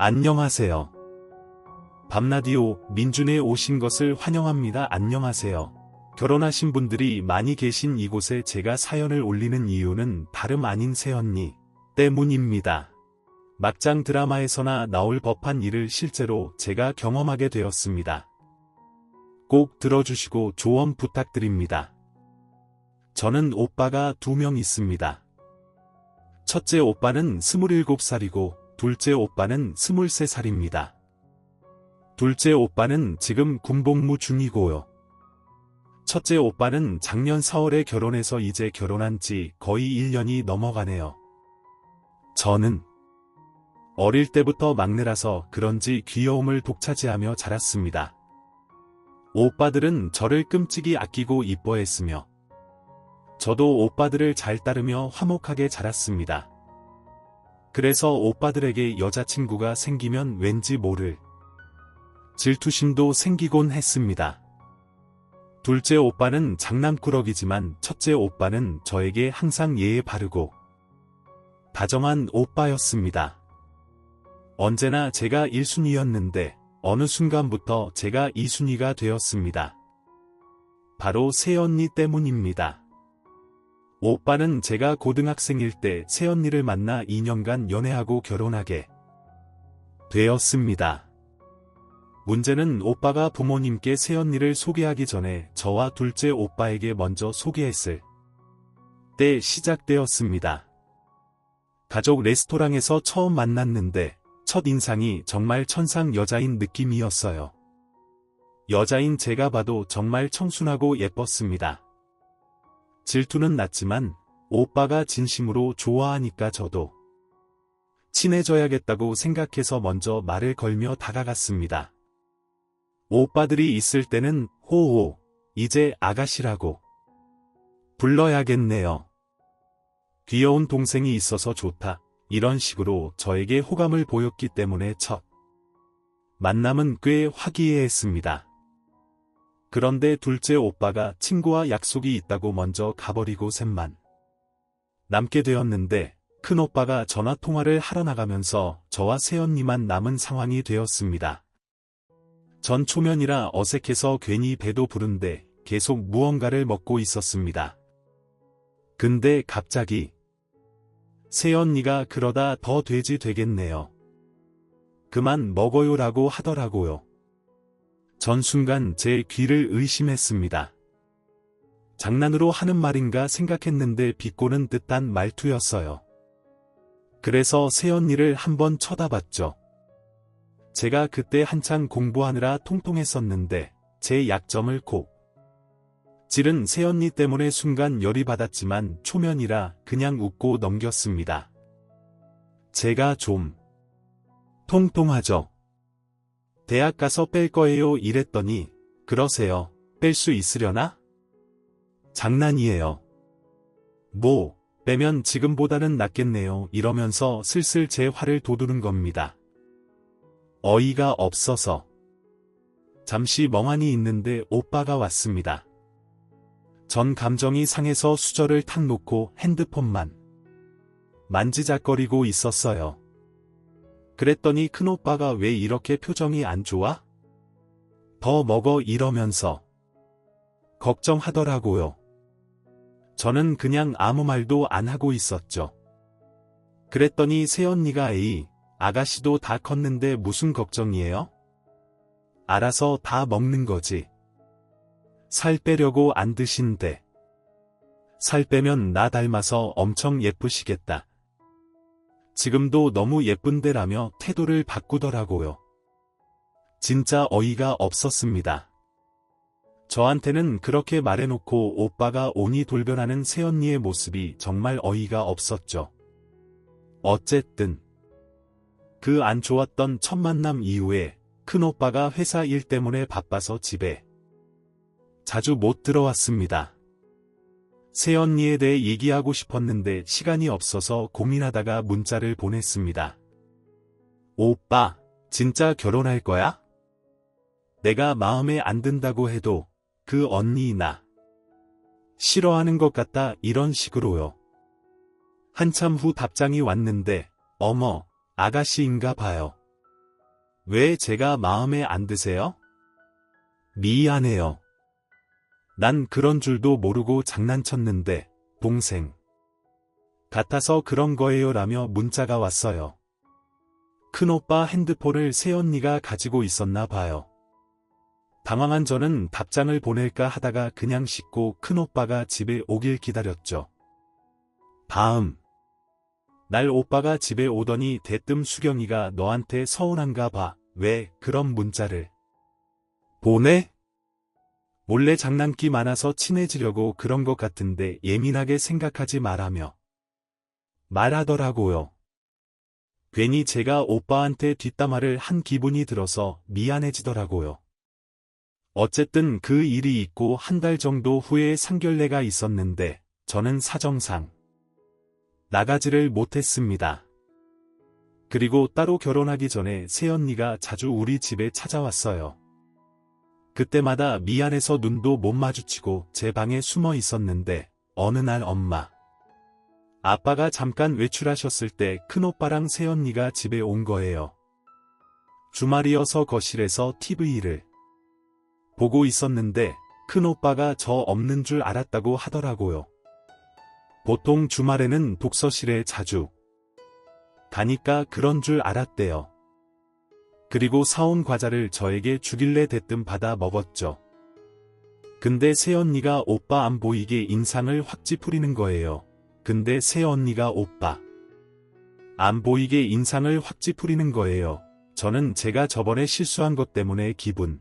안녕하세요. 밤라디오 민준에 오신 것을 환영합니다. 안녕하세요. 결혼하신 분들이 많이 계신 이곳에 제가 사연을 올리는 이유는 다름 아닌 새언니 때문입니다. 막장 드라마에서나 나올 법한 일을 실제로 제가 경험하게 되었습니다. 꼭 들어주시고 조언 부탁드립니다. 저는 오빠가 2명 있습니다. 첫째 오빠는 27살이고 둘째 오빠는 23살입니다. 둘째 오빠는 지금 군복무 중이고요. 첫째 오빠는 작년 4월에 결혼해서 이제 결혼한 지 거의 1년이 넘어가네요. 저는 어릴 때부터 막내라서 그런지 귀여움을 독차지하며 자랐습니다. 오빠들은 저를 끔찍이 아끼고 이뻐했으며 저도 오빠들을 잘 따르며 화목하게 자랐습니다. 그래서 오빠들에게 여자친구가 생기면 왠지 모를 질투심도 생기곤 했습니다. 둘째 오빠는 장난꾸러기지만 첫째 오빠는 저에게 항상 예의 바르고 다정한 오빠였습니다. 언제나 제가 1순위였는데 어느 순간부터 제가 2순위가 되었습니다. 바로 새언니 때문입니다. 오빠는 제가 고등학생일 때 새언니를 만나 2년간 연애하고 결혼하게 되었습니다. 문제는 오빠가 부모님께 새언니를 소개하기 전에 저와 둘째 오빠에게 먼저 소개했을 때 시작되었습니다. 가족 레스토랑에서 처음 만났는데 첫 인상이 정말 천상 여자인 느낌이었어요. 여자인 제가 봐도 정말 청순하고 예뻤습니다. 질투는 났지만 오빠가 진심으로 좋아하니까 저도 친해져야겠다고 생각해서 먼저 말을 걸며 다가갔습니다. 오빠들이 있을 때는 호호, 이제 아가씨라고 불러야겠네요. 귀여운 동생이 있어서 좋다. 이런 식으로 저에게 호감을 보였기 때문에 첫 만남은 꽤 화기애애했습니다. 그런데 둘째 오빠가 친구와 약속이 있다고 먼저 가버리고 셋만 남게 되었는데 큰오빠가 전화통화를 하러 나가면서 저와 새언니만 남은 상황이 되었습니다. 전 초면이라 어색해서 괜히 배도 부른데 계속 무언가를 먹고 있었습니다. 근데 갑자기 새언니가 그러다 더 돼지 되겠네요. 그만 먹어요라고 하더라고요. 전 순간 제 귀를 의심했습니다. 장난으로 하는 말인가 생각했는데 비꼬는 듯한 말투였어요. 그래서 새언니를 한번 쳐다봤죠. 제가 그때 한창 공부하느라 통통했었는데 제 약점을 콕 찌른 새언니 때문에 순간 열이 받았지만 초면이라 그냥 웃고 넘겼습니다. 제가 좀 통통하죠. 대학 가서 뺄 거예요 이랬더니 그러세요. 뺄 수 있으려나? 장난이에요. 뭐 빼면 지금보다는 낫겠네요 이러면서 슬슬 제 화를 돋우는 겁니다. 어이가 없어서 잠시 멍하니 있는데 오빠가 왔습니다. 전 감정이 상해서 수저를 탁 놓고 핸드폰만 만지작거리고 있었어요. 그랬더니 큰오빠가 왜 이렇게 표정이 안 좋아? 더 먹어 이러면서 걱정하더라고요. 저는 그냥 아무 말도 안 하고 있었죠. 그랬더니 새언니가 에이, 아가씨도 다 컸는데 무슨 걱정이에요? 알아서 다 먹는 거지. 살 빼려고 안 드신대. 살 빼면 나 닮아서 엄청 예쁘시겠다. 지금도 너무 예쁜데라며 태도를 바꾸더라고요. 진짜 어이가 없었습니다. 저한테는 그렇게 말해놓고 오빠가 오니 돌변하는 새언니의 모습이 정말 어이가 없었죠. 어쨌든 그 안 좋았던 첫 만남 이후에 큰오빠가 회사 일 때문에 바빠서 집에 자주 못 들어왔습니다. 새언니에 대해 얘기하고 싶었는데 시간이 없어서 고민하다가 문자를 보냈습니다. 오빠, 진짜 결혼할 거야? 내가 마음에 안 든다고 해도 그 언니 나 싫어하는 것 같다 이런 식으로요. 한참 후 답장이 왔는데 어머, 아가씨인가 봐요. 왜 제가 마음에 안 드세요? 미안해요. 난 그런 줄도 모르고 장난쳤는데, 동생. 같아서 그런 거예요 라며 문자가 왔어요. 큰오빠 핸드폰을 새언니가 가지고 있었나 봐요. 당황한 저는 답장을 보낼까 하다가 그냥 씻고 큰오빠가 집에 오길 기다렸죠. 다음 날 오빠가 집에 오더니 대뜸 수경이가 너한테 서운한가 봐. 왜 그런 문자를 보내? 몰래 장난기 많아서 친해지려고 그런 것 같은데 예민하게 생각하지 말라며 말하더라고요. 괜히 제가 오빠한테 뒷담화를 한 기분이 들어서 미안해지더라고요. 어쨌든 그 일이 있고 한 달 정도 후에 상견례가 있었는데 저는 사정상 나가지를 못했습니다. 그리고 따로 결혼하기 전에 새언니가 자주 우리 집에 찾아왔어요. 그때마다 미안해서 눈도 못 마주치고 제 방에 숨어 있었는데 어느 날 엄마, 아빠가 잠깐 외출하셨을 때 큰오빠랑 새언니가 집에 온 거예요. 주말이어서 거실에서 TV를 보고 있었는데 큰오빠가 저 없는 줄 알았다고 하더라고요. 보통 주말에는 독서실에 자주 가니까 그런 줄 알았대요. 그리고 사온 과자를 저에게 주길래 대뜸 받아 먹었죠. 근데 새언니가 오빠 안 보이게 인상을 확 찌푸리는 거예요. 근데 새언니가 오빠 안 보이게 인상을 확 찌푸리는 거예요. 저는 제가 저번에 실수한 것 때문에 기분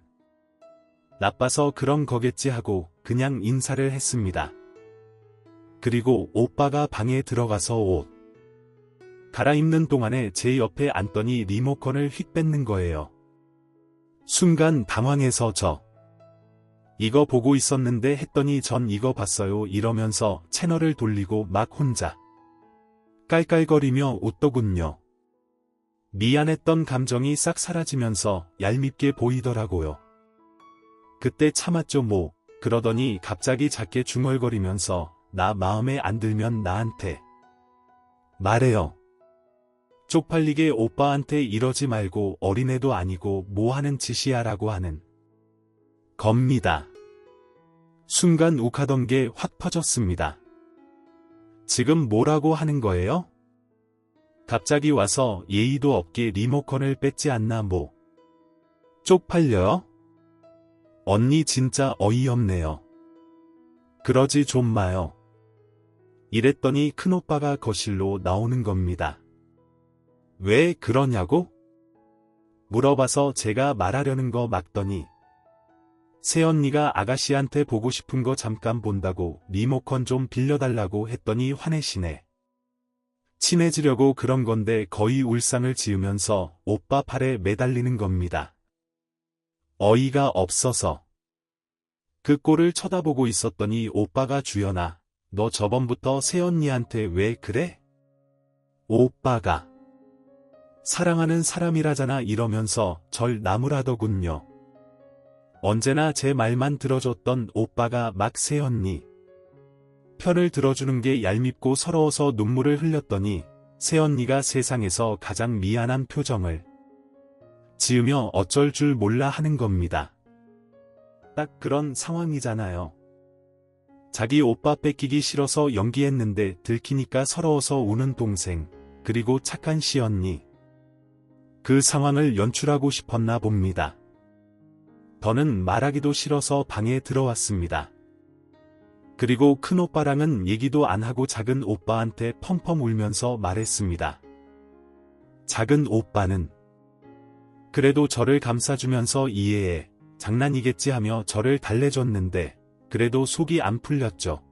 나빠서 그런 거겠지 하고 그냥 인사를 했습니다. 그리고 오빠가 방에 들어가서 옷 갈아입는 동안에 제 옆에 앉더니 리모컨을 휙 뺏는 거예요. 순간 당황해서 이거 보고 있었는데 했더니 전 이거 봤어요 이러면서 채널을 돌리고 막 혼자 깔깔거리며 웃더군요. 미안했던 감정이 싹 사라지면서 얄밉게 보이더라고요. 그때 참았죠 뭐. 그러더니 갑자기 작게 중얼거리면서 나 마음에 안 들면 나한테 말해요. 쪽팔리게 오빠한테 이러지 말고 어린애도 아니고 뭐 하는 짓이야 라고 하는 겁니다. 순간 욱하던 게 확 퍼졌습니다. 지금 뭐라고 하는 거예요? 갑자기 와서 예의도 없게 리모컨을 뺏지 않나 뭐. 쪽팔려요? 언니 진짜 어이없네요. 그러지 좀 마요. 이랬더니 큰오빠가 거실로 나오는 겁니다. 왜 그러냐고? 물어봐서 제가 말하려는 거 막더니 새언니가 아가씨한테 보고 싶은 거 잠깐 본다고 리모컨 좀 빌려달라고 했더니 화내시네. 친해지려고 그런 건데 거의 울상을 지으면서 오빠 팔에 매달리는 겁니다. 어이가 없어서 그 꼴을 쳐다보고 있었더니 오빠가 주연아, 너 저번부터 새언니한테 왜 그래? 오빠가 사랑하는 사람이라잖아 이러면서 절 나무라더군요. 언제나 제 말만 들어줬던 오빠가 막 새언니 편을 들어주는 게 얄밉고 서러워서 눈물을 흘렸더니 새언니가 세상에서 가장 미안한 표정을 지으며 어쩔 줄 몰라 하는 겁니다. 딱 그런 상황이잖아요. 자기 오빠 뺏기기 싫어서 연기했는데 들키니까 서러워서 우는 동생, 그리고 착한 시언니. 그 상황을 연출하고 싶었나 봅니다. 더는 말하기도 싫어서 방에 들어왔습니다. 그리고 큰오빠랑은 얘기도 안 하고 작은 오빠한테 펑펑 울면서 말했습니다. 작은 오빠는 그래도 저를 감싸주면서 이해해, 장난이겠지 하며 저를 달래줬는데 그래도 속이 안 풀렸죠.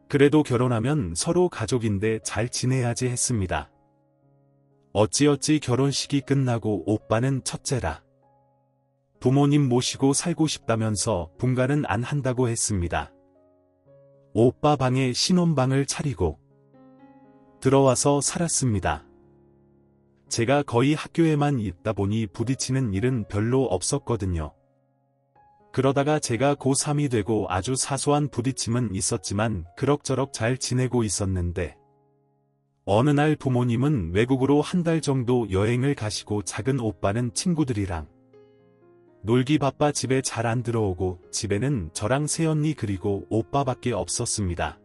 그래도 결혼하면 서로 가족인데 잘 지내야지 했습니다. 어찌어찌 결혼식이 끝나고 오빠는 첫째라 부모님 모시고 살고 싶다면서 분가는 안 한다고 했습니다. 오빠 방에 신혼방을 차리고 들어와서 살았습니다. 제가 거의 학교에만 있다 보니 부딪히는 일은 별로 없었거든요. 그러다가 제가 고3이 되고 아주 사소한 부딪힘은 있었지만 그럭저럭 잘 지내고 있었는데 어느 날 부모님은 외국으로 한 달 정도 여행을 가시고 작은 오빠는 친구들이랑 놀기 바빠 집에 잘 안 들어오고 집에는 저랑 새언니 그리고 오빠밖에 없었습니다.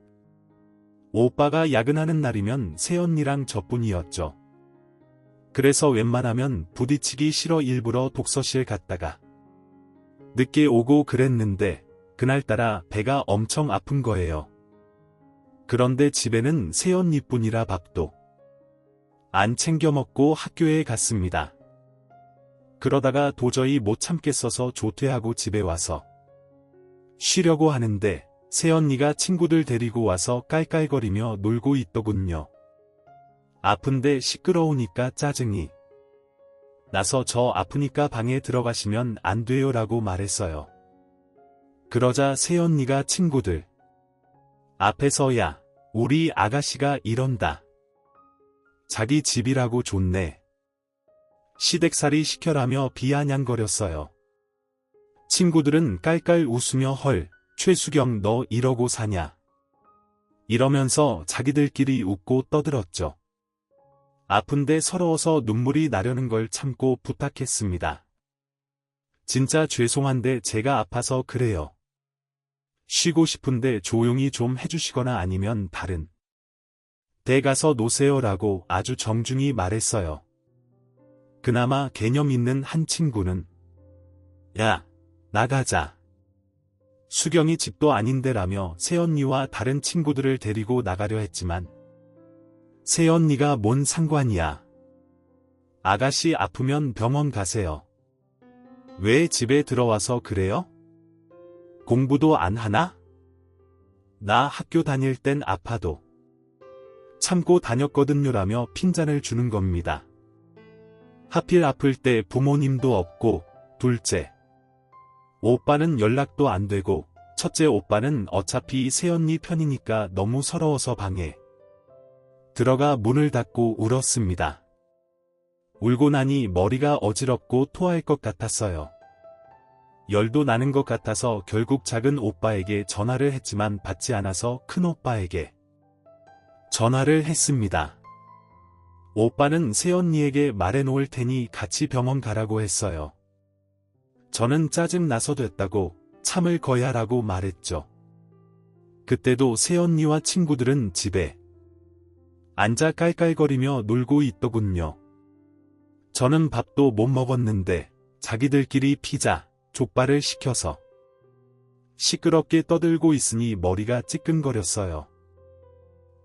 오빠가 야근하는 날이면 새언니랑 저뿐이었죠. 그래서 웬만하면 부딪히기 싫어 일부러 독서실 갔다가 늦게 오고 그랬는데 그날따라 배가 엄청 아픈 거예요. 그런데 집에는 새언니뿐이라 밥도 안 챙겨 먹고 학교에 갔습니다. 그러다가 도저히 못 참겠어서 조퇴하고 집에 와서 쉬려고 하는데 새언니가 친구들 데리고 와서 깔깔거리며 놀고 있더군요. 아픈데 시끄러우니까 짜증이 나서 저 아프니까 방에 들어가시면 안 돼요 라고 말했어요. 그러자 새언니가 친구들 앞에서 야, 우리 아가씨가 이런다. 자기 집이라고 좋네. 시댁살이 시켜라며 비아냥거렸어요. 친구들은 깔깔 웃으며 헐, 최수경 너 이러고 사냐. 이러면서 자기들끼리 웃고 떠들었죠. 아픈데 서러워서 눈물이 나려는 걸 참고 부탁했습니다. 진짜 죄송한데 제가 아파서 그래요. 쉬고 싶은데 조용히 좀 해주시거나 아니면 다른 데 가서 노세요라고 아주 정중히 말했어요. 그나마 개념 있는 한 친구는 야, 나가자. 수경이 집도 아닌데라며 새언니와 다른 친구들을 데리고 나가려 했지만 새언니가 뭔 상관이야. 아가씨 아프면 병원 가세요. 왜 집에 들어와서 그래요? 공부도 안 하나? 나 학교 다닐 땐 아파도 참고 다녔거든요라며 핀잔을 주는 겁니다. 하필 아플 때 부모님도 없고 둘째 오빠는 연락도 안 되고 첫째 오빠는 어차피 새언니 편이니까 너무 서러워서 방에 들어가 문을 닫고 울었습니다. 울고 나니 머리가 어지럽고 토할 것 같았어요. 열도 나는 것 같아서 결국 작은 오빠에게 전화를 했지만 받지 않아서 큰 오빠에게 전화를 했습니다. 오빠는 새언니에게 말해놓을 테니 같이 병원 가라고 했어요. 저는 짜증나서 됐다고 참을 거야 라고 말했죠. 그때도 새언니와 친구들은 집에 앉아 깔깔거리며 놀고 있더군요. 저는 밥도 못 먹었는데 자기들끼리 피자, 족발을 시켜서 시끄럽게 떠들고 있으니 머리가 찌끈거렸어요.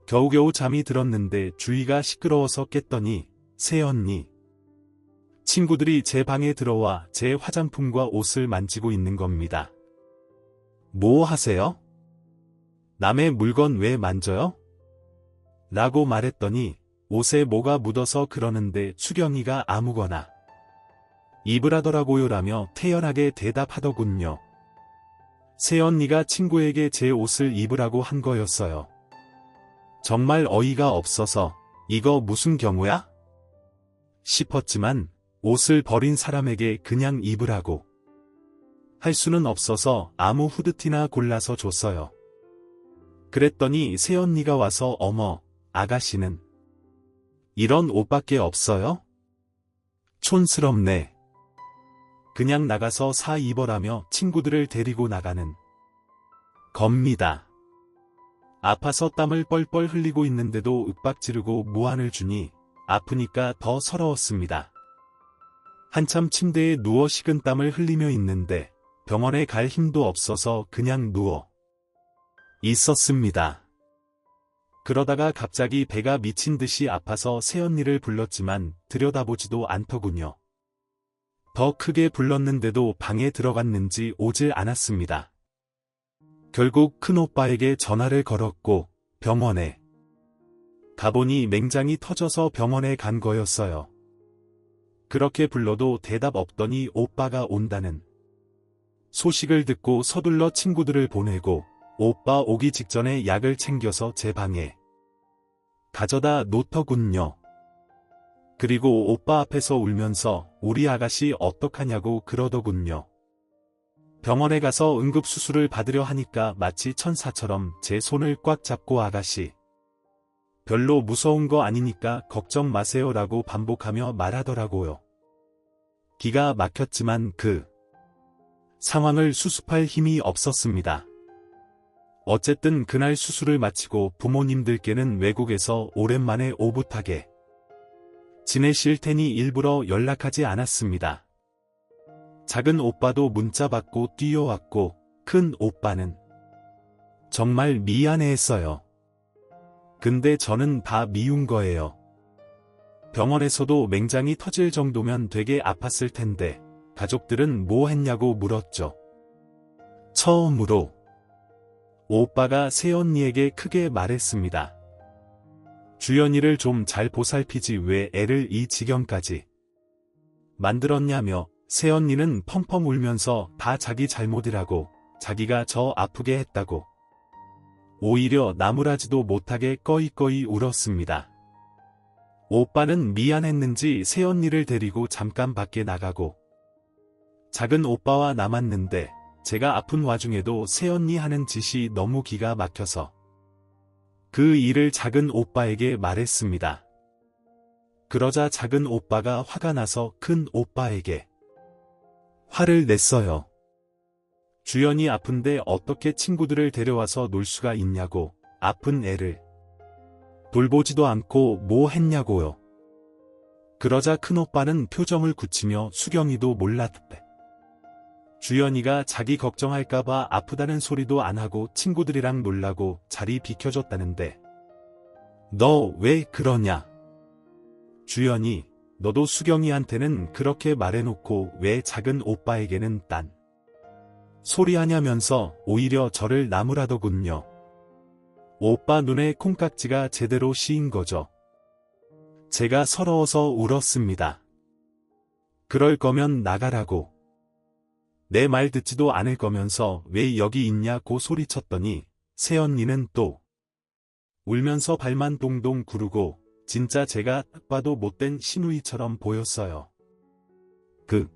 겨우겨우 잠이 들었는데 주위가 시끄러워서 깼더니 새언니 친구들이 제 방에 들어와 제 화장품과 옷을 만지고 있는 겁니다. 뭐 하세요? 남의 물건 왜 만져요? 라고 말했더니 옷에 뭐가 묻어서 그러는데 수경이가 아무거나 입으라더라고요 라며 태연하게 대답하더군요. 새언니가 친구에게 제 옷을 입으라고 한 거였어요. 정말 어이가 없어서 이거 무슨 경우야? 싶었지만 옷을 버린 사람에게 그냥 입으라고 할 수는 없어서 아무 후드티나 골라서 줬어요. 그랬더니 새언니가 와서 어머, 아가씨는 이런 옷밖에 없어요? 촌스럽네. 그냥 나가서 사 입어라며 친구들을 데리고 나가는 겁니다. 아파서 땀을 뻘뻘 흘리고 있는데도 윽박 지르고 무안을 주니 아프니까 더 서러웠습니다. 한참 침대에 누워 식은땀을 흘리며 있는데 병원에 갈 힘도 없어서 그냥 누워 있었습니다. 그러다가 갑자기 배가 미친 듯이 아파서 새언니를 불렀지만 들여다보지도 않더군요. 더 크게 불렀는데도 방에 들어갔는지 오질 않았습니다. 결국 큰오빠에게 전화를 걸었고 병원에 가보니 맹장이 터져서 병원에 간 거였어요. 그렇게 불러도 대답 없더니 오빠가 온다는 소식을 듣고 서둘러 친구들을 보내고 오빠 오기 직전에 약을 챙겨서 제 방에 가져다 놓더군요. 그리고 오빠 앞에서 울면서 우리 아가씨 어떡하냐고 그러더군요. 병원에 가서 응급수술을 받으려 하니까 마치 천사처럼 제 손을 꽉 잡고 아가씨 별로 무서운 거 아니니까 걱정 마세요라고 반복하며 말하더라고요. 기가 막혔지만 그 상황을 수습할 힘이 없었습니다. 어쨌든 그날 수술을 마치고 부모님들께는 외국에서 오랜만에 오붓하게 지내실 테니 일부러 연락하지 않았습니다. 작은 오빠도 문자 받고 뛰어왔고 큰 오빠는 정말 미안해했어요. 근데 저는 다 미운 거예요. 병원에서도 맹장이 터질 정도면 되게 아팠을 텐데 가족들은 뭐 했냐고 물었죠. 처음으로 오빠가 새언니에게 크게 말했습니다. 주연이를 좀 잘 보살피지 왜 애를 이 지경까지 만들었냐며 새언니는 펑펑 울면서 다 자기 잘못이라고 자기가 저 아프게 했다고 오히려 나무라지도 못하게 꺼이꺼이 울었습니다. 오빠는 미안했는지 새언니를 데리고 잠깐 밖에 나가고 작은 오빠와 남았는데 제가 아픈 와중에도 새언니 하는 짓이 너무 기가 막혀서 그 일을 작은 오빠에게 말했습니다. 그러자 작은 오빠가 화가 나서 큰 오빠에게 화를 냈어요. 주연이 아픈데 어떻게 친구들을 데려와서 놀 수가 있냐고, 아픈 애를 돌보지도 않고 뭐 했냐고요. 그러자 큰오빠는 표정을 굳히며 수경이도 몰랐대. 주연이가 자기 걱정할까봐 아프다는 소리도 안 하고 친구들이랑 놀라고 자리 비켜줬다는데 너 왜 그러냐? 주연이 너도 수경이한테는 그렇게 말해놓고 왜 작은 오빠에게는 딴 소리 하냐면서 오히려 저를 나무라더군요. 오빠 눈에 콩깍지가 제대로 씌인 거죠. 제가 서러워서 울었습니다. 그럴 거면 나가라고. 내 말 듣지도 않을 거면서 왜 여기 있냐고 소리쳤더니 새언니는 또 울면서 발만 동동 구르고 진짜 제가 딱 봐도 못된 시누이처럼 보였어요. 그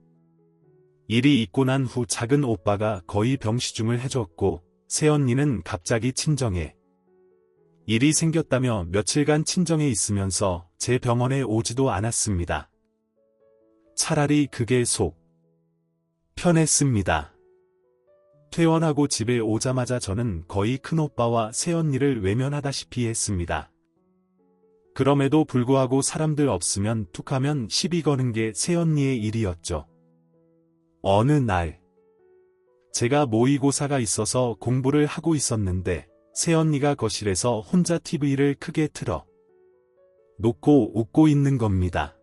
일이 있고 난 후 작은 오빠가 거의 병시중을 해줬고 새언니는 갑자기 친정에 일이 생겼다며 며칠간 친정에 있으면서 제 병원에 오지도 않았습니다. 차라리 그게 속 편했습니다. 퇴원하고 집에 오자마자 저는 거의 큰오빠와 새언니를 외면하다시피 했습니다. 그럼에도 불구하고 사람들 없으면 툭하면 시비 거는 게 새언니의 일이었죠. 어느 날 제가 모의고사가 있어서 공부를 하고 있었는데 새언니가 거실에서 혼자 TV를 크게 틀어 놓고 웃고 있는 겁니다.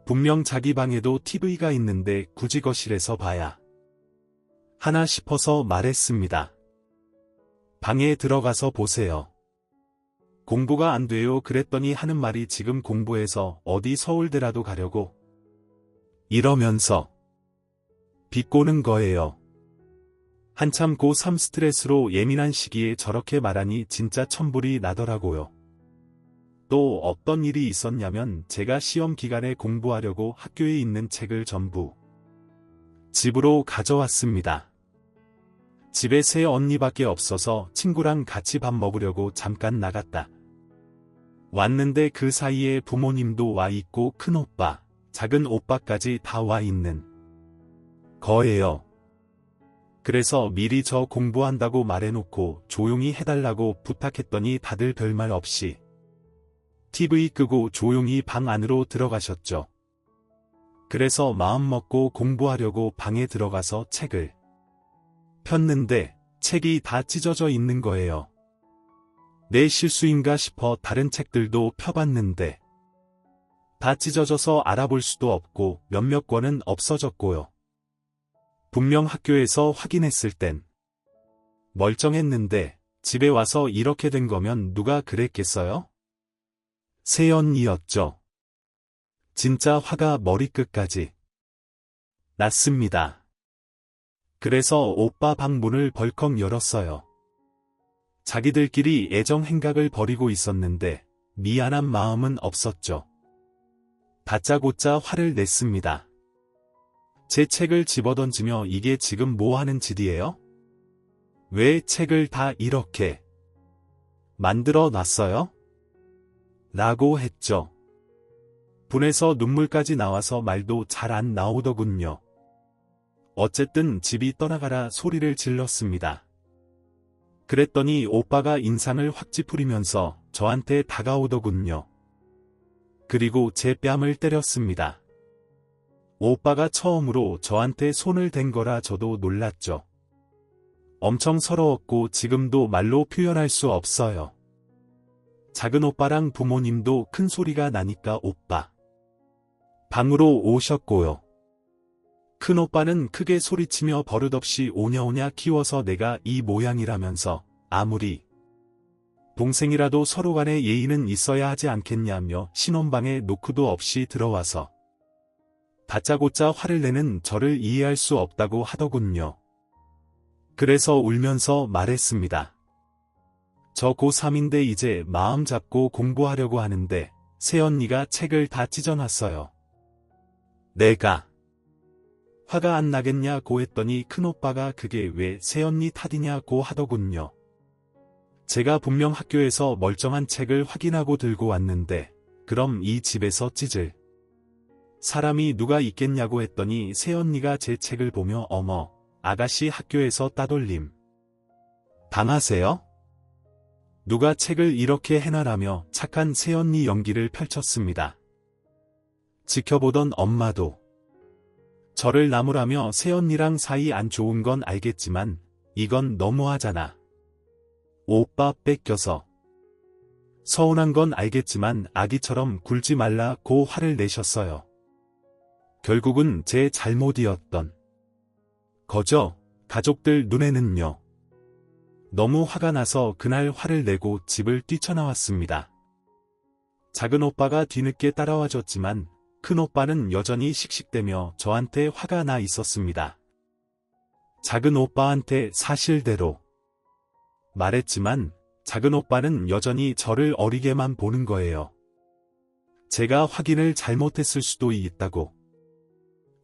분명 자기 방에도 TV가 있는데 굳이 거실에서 봐야 하나 싶어서 말했습니다. 방에 들어가서 보세요. 공부가 안 돼요 그랬더니 하는 말이 지금 공부해서 어디 서울대라도 가려고 이러면서 비꼬는 거예요. 한참 고3 스트레스로 예민한 시기에 저렇게 말하니 진짜 천불이 나더라고요. 또 어떤 일이 있었냐면 제가 시험 기간에 공부하려고 학교에 있는 책을 전부 집으로 가져왔습니다. 집에 새 언니밖에 없어서 친구랑 같이 밥 먹으려고 잠깐 나갔다 왔는데 그 사이에 부모님도 와 있고 큰오빠, 작은 오빠까지 다 와 있는 거예요. 그래서 미리 저 공부한다고 말해놓고 조용히 해달라고 부탁했더니 다들 별말 없이 TV 끄고 조용히 방 안으로 들어가셨죠. 그래서 마음 먹고 공부하려고 방에 들어가서 책을 폈는데 책이 다 찢어져 있는 거예요. 내 실수인가 싶어 다른 책들도 펴봤는데 다 찢어져서 알아볼 수도 없고 몇몇 권은 없어졌고요. 분명 학교에서 확인했을 땐 멀쩡했는데 집에 와서 이렇게 된 거면 누가 그랬겠어요? 새언니였죠. 진짜 화가 머리끝까지 났습니다. 그래서 오빠 방 문을 벌컥 열었어요. 자기들끼리 애정 행각을 벌이고 있었는데 미안한 마음은 없었죠. 다짜고짜 화를 냈습니다. 제 책을 집어던지며 이게 지금 뭐 하는 짓이에요? 왜 책을 다 이렇게 만들어 놨어요? 라고 했죠. 분해서 눈물까지 나와서 말도 잘 안 나오더군요. 어쨌든 집이 떠나가라 소리를 질렀습니다. 그랬더니 오빠가 인상을 확 찌푸리면서 저한테 다가오더군요. 그리고 제 뺨을 때렸습니다. 오빠가 처음으로 저한테 손을 댄 거라 저도 놀랐죠. 엄청 서러웠고 지금도 말로 표현할 수 없어요. 작은 오빠랑 부모님도 큰 소리가 나니까 오빠 방으로 오셨고요. 큰 오빠는 크게 소리치며 버릇없이 오냐오냐 키워서 내가 이 모양이라면서 아무리 동생이라도 서로 간에 예의는 있어야 하지 않겠냐며 신혼방에 노크도 없이 들어와서 다짜고짜 화를 내는 저를 이해할 수 없다고 하더군요. 그래서 울면서 말했습니다. 저 고3인데 이제 마음 잡고 공부하려고 하는데 새언니가 책을 다 찢어놨어요. 내가 화가 안 나겠냐고 했더니 큰오빠가 그게 왜 새언니 탓이냐고 하더군요. 제가 분명 학교에서 멀쩡한 책을 확인하고 들고 왔는데 그럼 이 집에서 찢을 사람이 누가 있겠냐고 했더니 새언니가 제 책을 보며 어머, 아가씨 학교에서 따돌림 당하세요? 누가 책을 이렇게 해놔라며 착한 새언니 연기를 펼쳤습니다. 지켜보던 엄마도 저를 나무라며 새언니랑 사이 안 좋은 건 알겠지만 이건 너무하잖아. 오빠 뺏겨서 서운한 건 알겠지만 아기처럼 굴지 말라고 화를 내셨어요. 결국은 제 잘못이었던 거죠. 가족들 눈에는요. 너무 화가 나서 그날 화를 내고 집을 뛰쳐나왔습니다. 작은 오빠가 뒤늦게 따라와줬지만 큰 오빠는 여전히 씩씩대며 저한테 화가 나 있었습니다. 작은 오빠한테 사실대로 말했지만 작은 오빠는 여전히 저를 어리게만 보는 거예요. 제가 확인을 잘못했을 수도 있다고.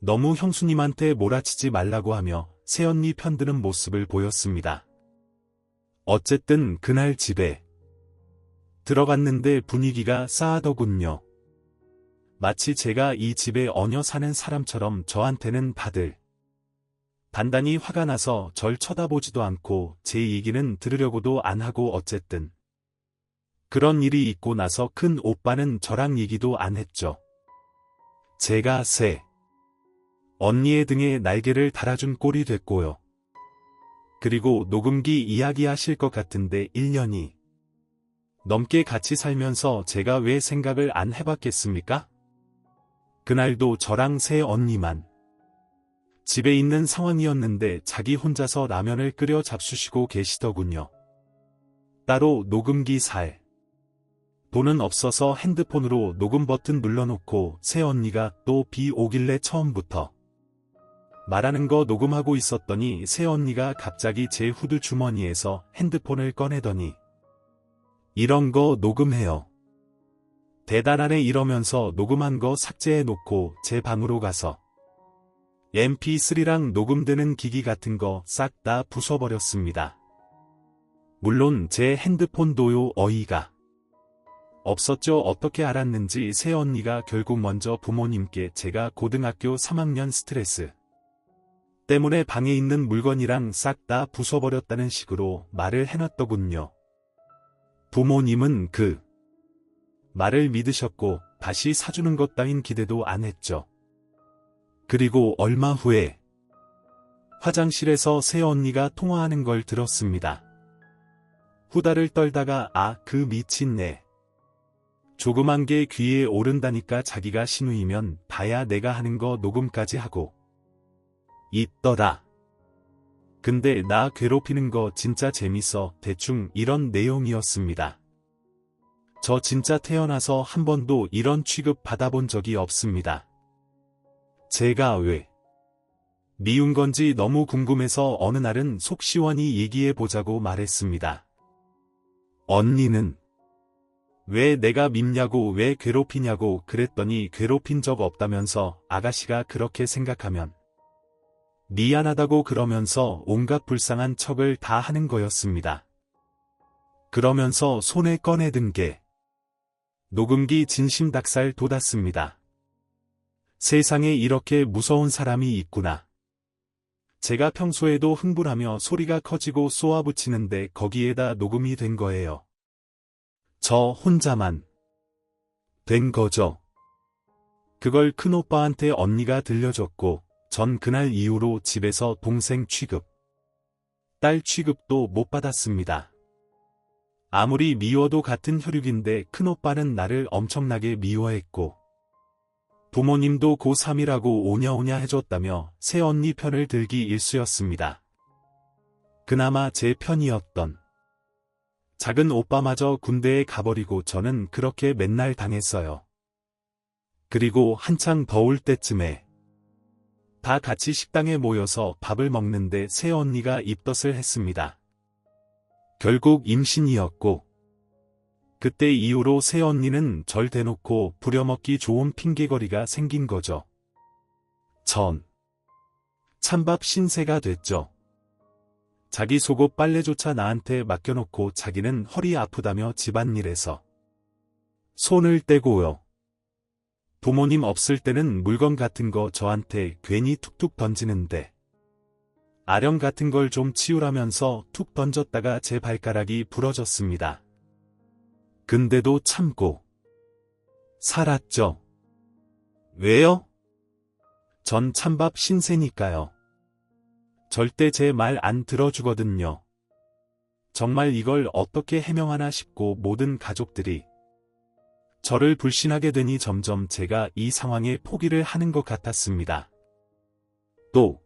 너무 형수님한테 몰아치지 말라고 하며 새언니 편드는 모습을 보였습니다. 어쨌든 그날 집에 들어갔는데 분위기가 싸하더군요. 마치 제가 이 집에 얹혀 사는 사람처럼 저한테는 다들 단단히 화가 나서 절 쳐다보지도 않고 제 얘기는 들으려고도 안 하고 어쨌든 그런 일이 있고 나서 큰 오빠는 저랑 얘기도 안 했죠. 제가 새 언니의 등에 날개를 달아준 꼴이 됐고요. 그리고 녹음기 이야기하실 것 같은데 1년이 넘게 같이 살면서 제가 왜 생각을 안 해봤겠습니까? 그날도 저랑 새 언니만 집에 있는 상황이었는데 자기 혼자서 라면을 끓여 잡수시고 계시더군요. 따로 녹음기 살 돈은 없어서 핸드폰으로 녹음 버튼 눌러놓고 새 언니가 또 비 오길래 처음부터 말하는 거 녹음하고 있었더니 새 언니가 갑자기 제 후드 주머니에서 핸드폰을 꺼내더니 이런 거 녹음해요. 대단하네 이러면서 녹음한 거 삭제해놓고 제 방으로 가서 mp3랑 녹음되는 기기 같은 거 싹 다 부숴버렸습니다. 물론 제 핸드폰도요 어이가 없었죠. 어떻게 알았는지 새 언니가 결국 먼저 부모님께 제가 고등학교 3학년 스트레스 때문에 방에 있는 물건이랑 싹 다 부숴버렸다는 식으로 말을 해놨더군요. 부모님은 그 말을 믿으셨고 다시 사주는 것 따윈 기대도 안 했죠. 그리고 얼마 후에 화장실에서 새 언니가 통화하는 걸 들었습니다. 후다를 떨다가 아, 그 미친네. 조그만 게 귀에 오른다니까 자기가 신우이면 다야 내가 하는 거 녹음까지 하고 있더라. 근데 나 괴롭히는 거 진짜 재밌어. 대충 이런 내용이었습니다. 저 진짜 태어나서 한 번도 이런 취급 받아본 적이 없습니다. 제가 왜 미운 건지 너무 궁금해서 어느 날은 속 시원히 얘기해보자고 말했습니다. 언니는 왜 내가 밉냐고 왜 괴롭히냐고 그랬더니 괴롭힌 적 없다면서 아가씨가 그렇게 생각하면 미안하다고 그러면서 온갖 불쌍한 척을 다 하는 거였습니다. 그러면서 손에 꺼내든 게 녹음기 진심 닭살 돋았습니다. 세상에 이렇게 무서운 사람이 있구나. 제가 평소에도 흥분하며 소리가 커지고 쏘아붙이는데 거기에다 녹음이 된 거예요. 저 혼자만 된 거죠. 그걸 큰오빠한테 언니가 들려줬고 전 그날 이후로 집에서 동생 취급, 딸 취급도 못 받았습니다. 아무리 미워도 같은 혈육인데 큰오빠는 나를 엄청나게 미워했고 부모님도 고3이라고 오냐오냐 해줬다며 새언니 편을 들기 일쑤였습니다. 그나마 제 편이었던 작은 오빠마저 군대에 가버리고 저는 그렇게 맨날 당했어요. 그리고 한창 더울 때쯤에 다 같이 식당에 모여서 밥을 먹는데 새언니가 입덧을 했습니다. 결국 임신이었고 그때 이후로 새언니는 절 대놓고 부려먹기 좋은 핑계거리가 생긴 거죠. 전 찬밥 신세가 됐죠. 자기 속옷 빨래조차 나한테 맡겨놓고 자기는 허리 아프다며 집안일에서 손을 떼고요. 부모님 없을 때는 물건 같은 거 저한테 괜히 툭툭 던지는데 아령 같은 걸 좀 치우라면서 툭 던졌다가 제 발가락이 부러졌습니다. 근데도 참고 살았죠. 왜요? 전 찬밥 신세니까요. 절대 제 말 안 들어주거든요. 정말 이걸 어떻게 해명하나 싶고 모든 가족들이 저를 불신하게 되니 점점 제가 이 상황에 포기를 하는 것 같았습니다. 또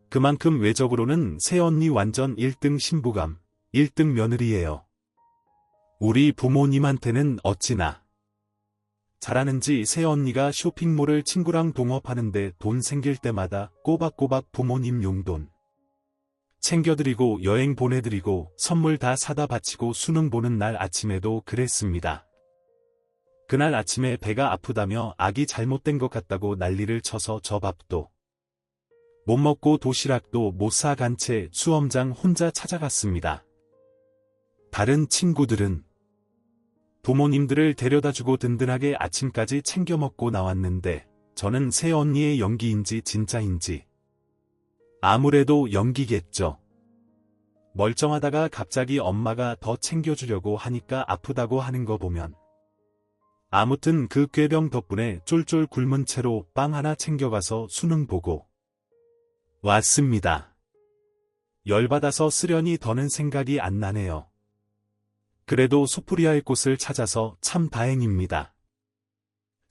그만큼 외적으로는 새언니 완전 1등 신부감, 1등 며느리예요. 우리 부모님한테는 어찌나 잘하는지 새언니가 쇼핑몰을 친구랑 동업하는데 돈 생길 때마다 꼬박꼬박 부모님 용돈 챙겨드리고 여행 보내드리고 선물 다 사다 바치고 수능 보는 날 아침에도 그랬습니다. 그날 아침에 배가 아프다며 아기 잘못된 것 같다고 난리를 쳐서 저 밥도 못 먹고 도시락도 못 사간 채 수험장 혼자 찾아갔습니다. 다른 친구들은 부모님들을 데려다주고 든든하게 아침까지 챙겨 먹고 나왔는데 저는 새언니의 연기인지 진짜인지 아무래도 연기겠죠. 멀쩡하다가 갑자기 엄마가 더 챙겨주려고 하니까 아프다고 하는 거 보면 아무튼 그 꾀병 덕분에 쫄쫄 굶은 채로 빵 하나 챙겨가서 수능 보고 왔습니다. 열받아서 쓰려니 더는 생각이 안 나네요. 그래도 소풀이할 곳을 찾아서 참 다행입니다.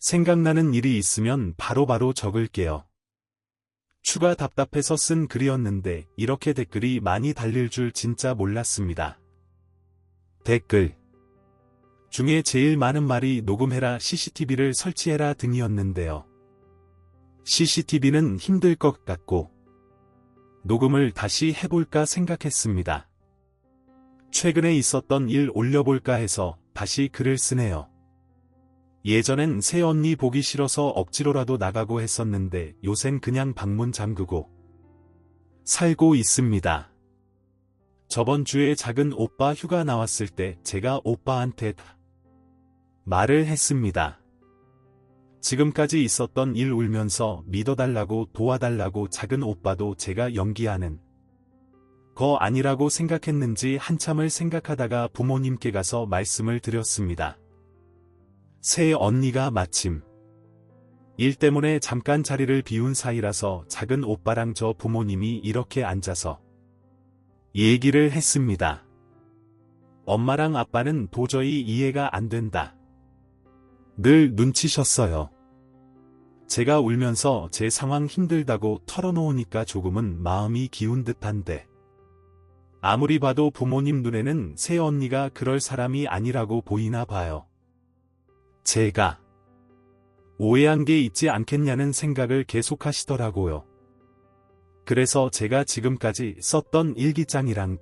생각나는 일이 있으면 바로바로 적을게요. 추가 답답해서 쓴 글이었는데 이렇게 댓글이 많이 달릴 줄 진짜 몰랐습니다. 댓글 중에 제일 많은 말이 녹음해라 CCTV를 설치해라 등이었는데요. CCTV는 힘들 것 같고 녹음을 다시 해볼까 생각했습니다. 최근에 있었던 일 올려볼까 해서 다시 글을 쓰네요. 예전엔 새언니 보기 싫어서 억지로라도 나가고 했었는데 요샌 그냥 방문 잠그고 살고 있습니다. 저번 주에 작은 오빠 휴가 나왔을 때 제가 오빠한테 말을 했습니다. 지금까지 있었던 일 울면서 믿어달라고 도와달라고 작은 오빠도 제가 연기하는 거 아니라고 생각했는지 한참을 생각하다가 부모님께 가서 말씀을 드렸습니다. 새 언니가 마침 일 때문에 잠깐 자리를 비운 사이라서 작은 오빠랑 저 부모님이 이렇게 앉아서 얘기를 했습니다. 엄마랑 아빠는 도저히 이해가 안 된다. 늘 눈치셨어요. 제가 울면서 제 상황 힘들다고 털어놓으니까 조금은 마음이 기운 듯한데 아무리 봐도 부모님 눈에는 새언니가 그럴 사람이 아니라고 보이나 봐요. 제가 오해한 게 있지 않겠냐는 생각을 계속하시더라고요. 그래서 제가 지금까지 썼던 일기장이랑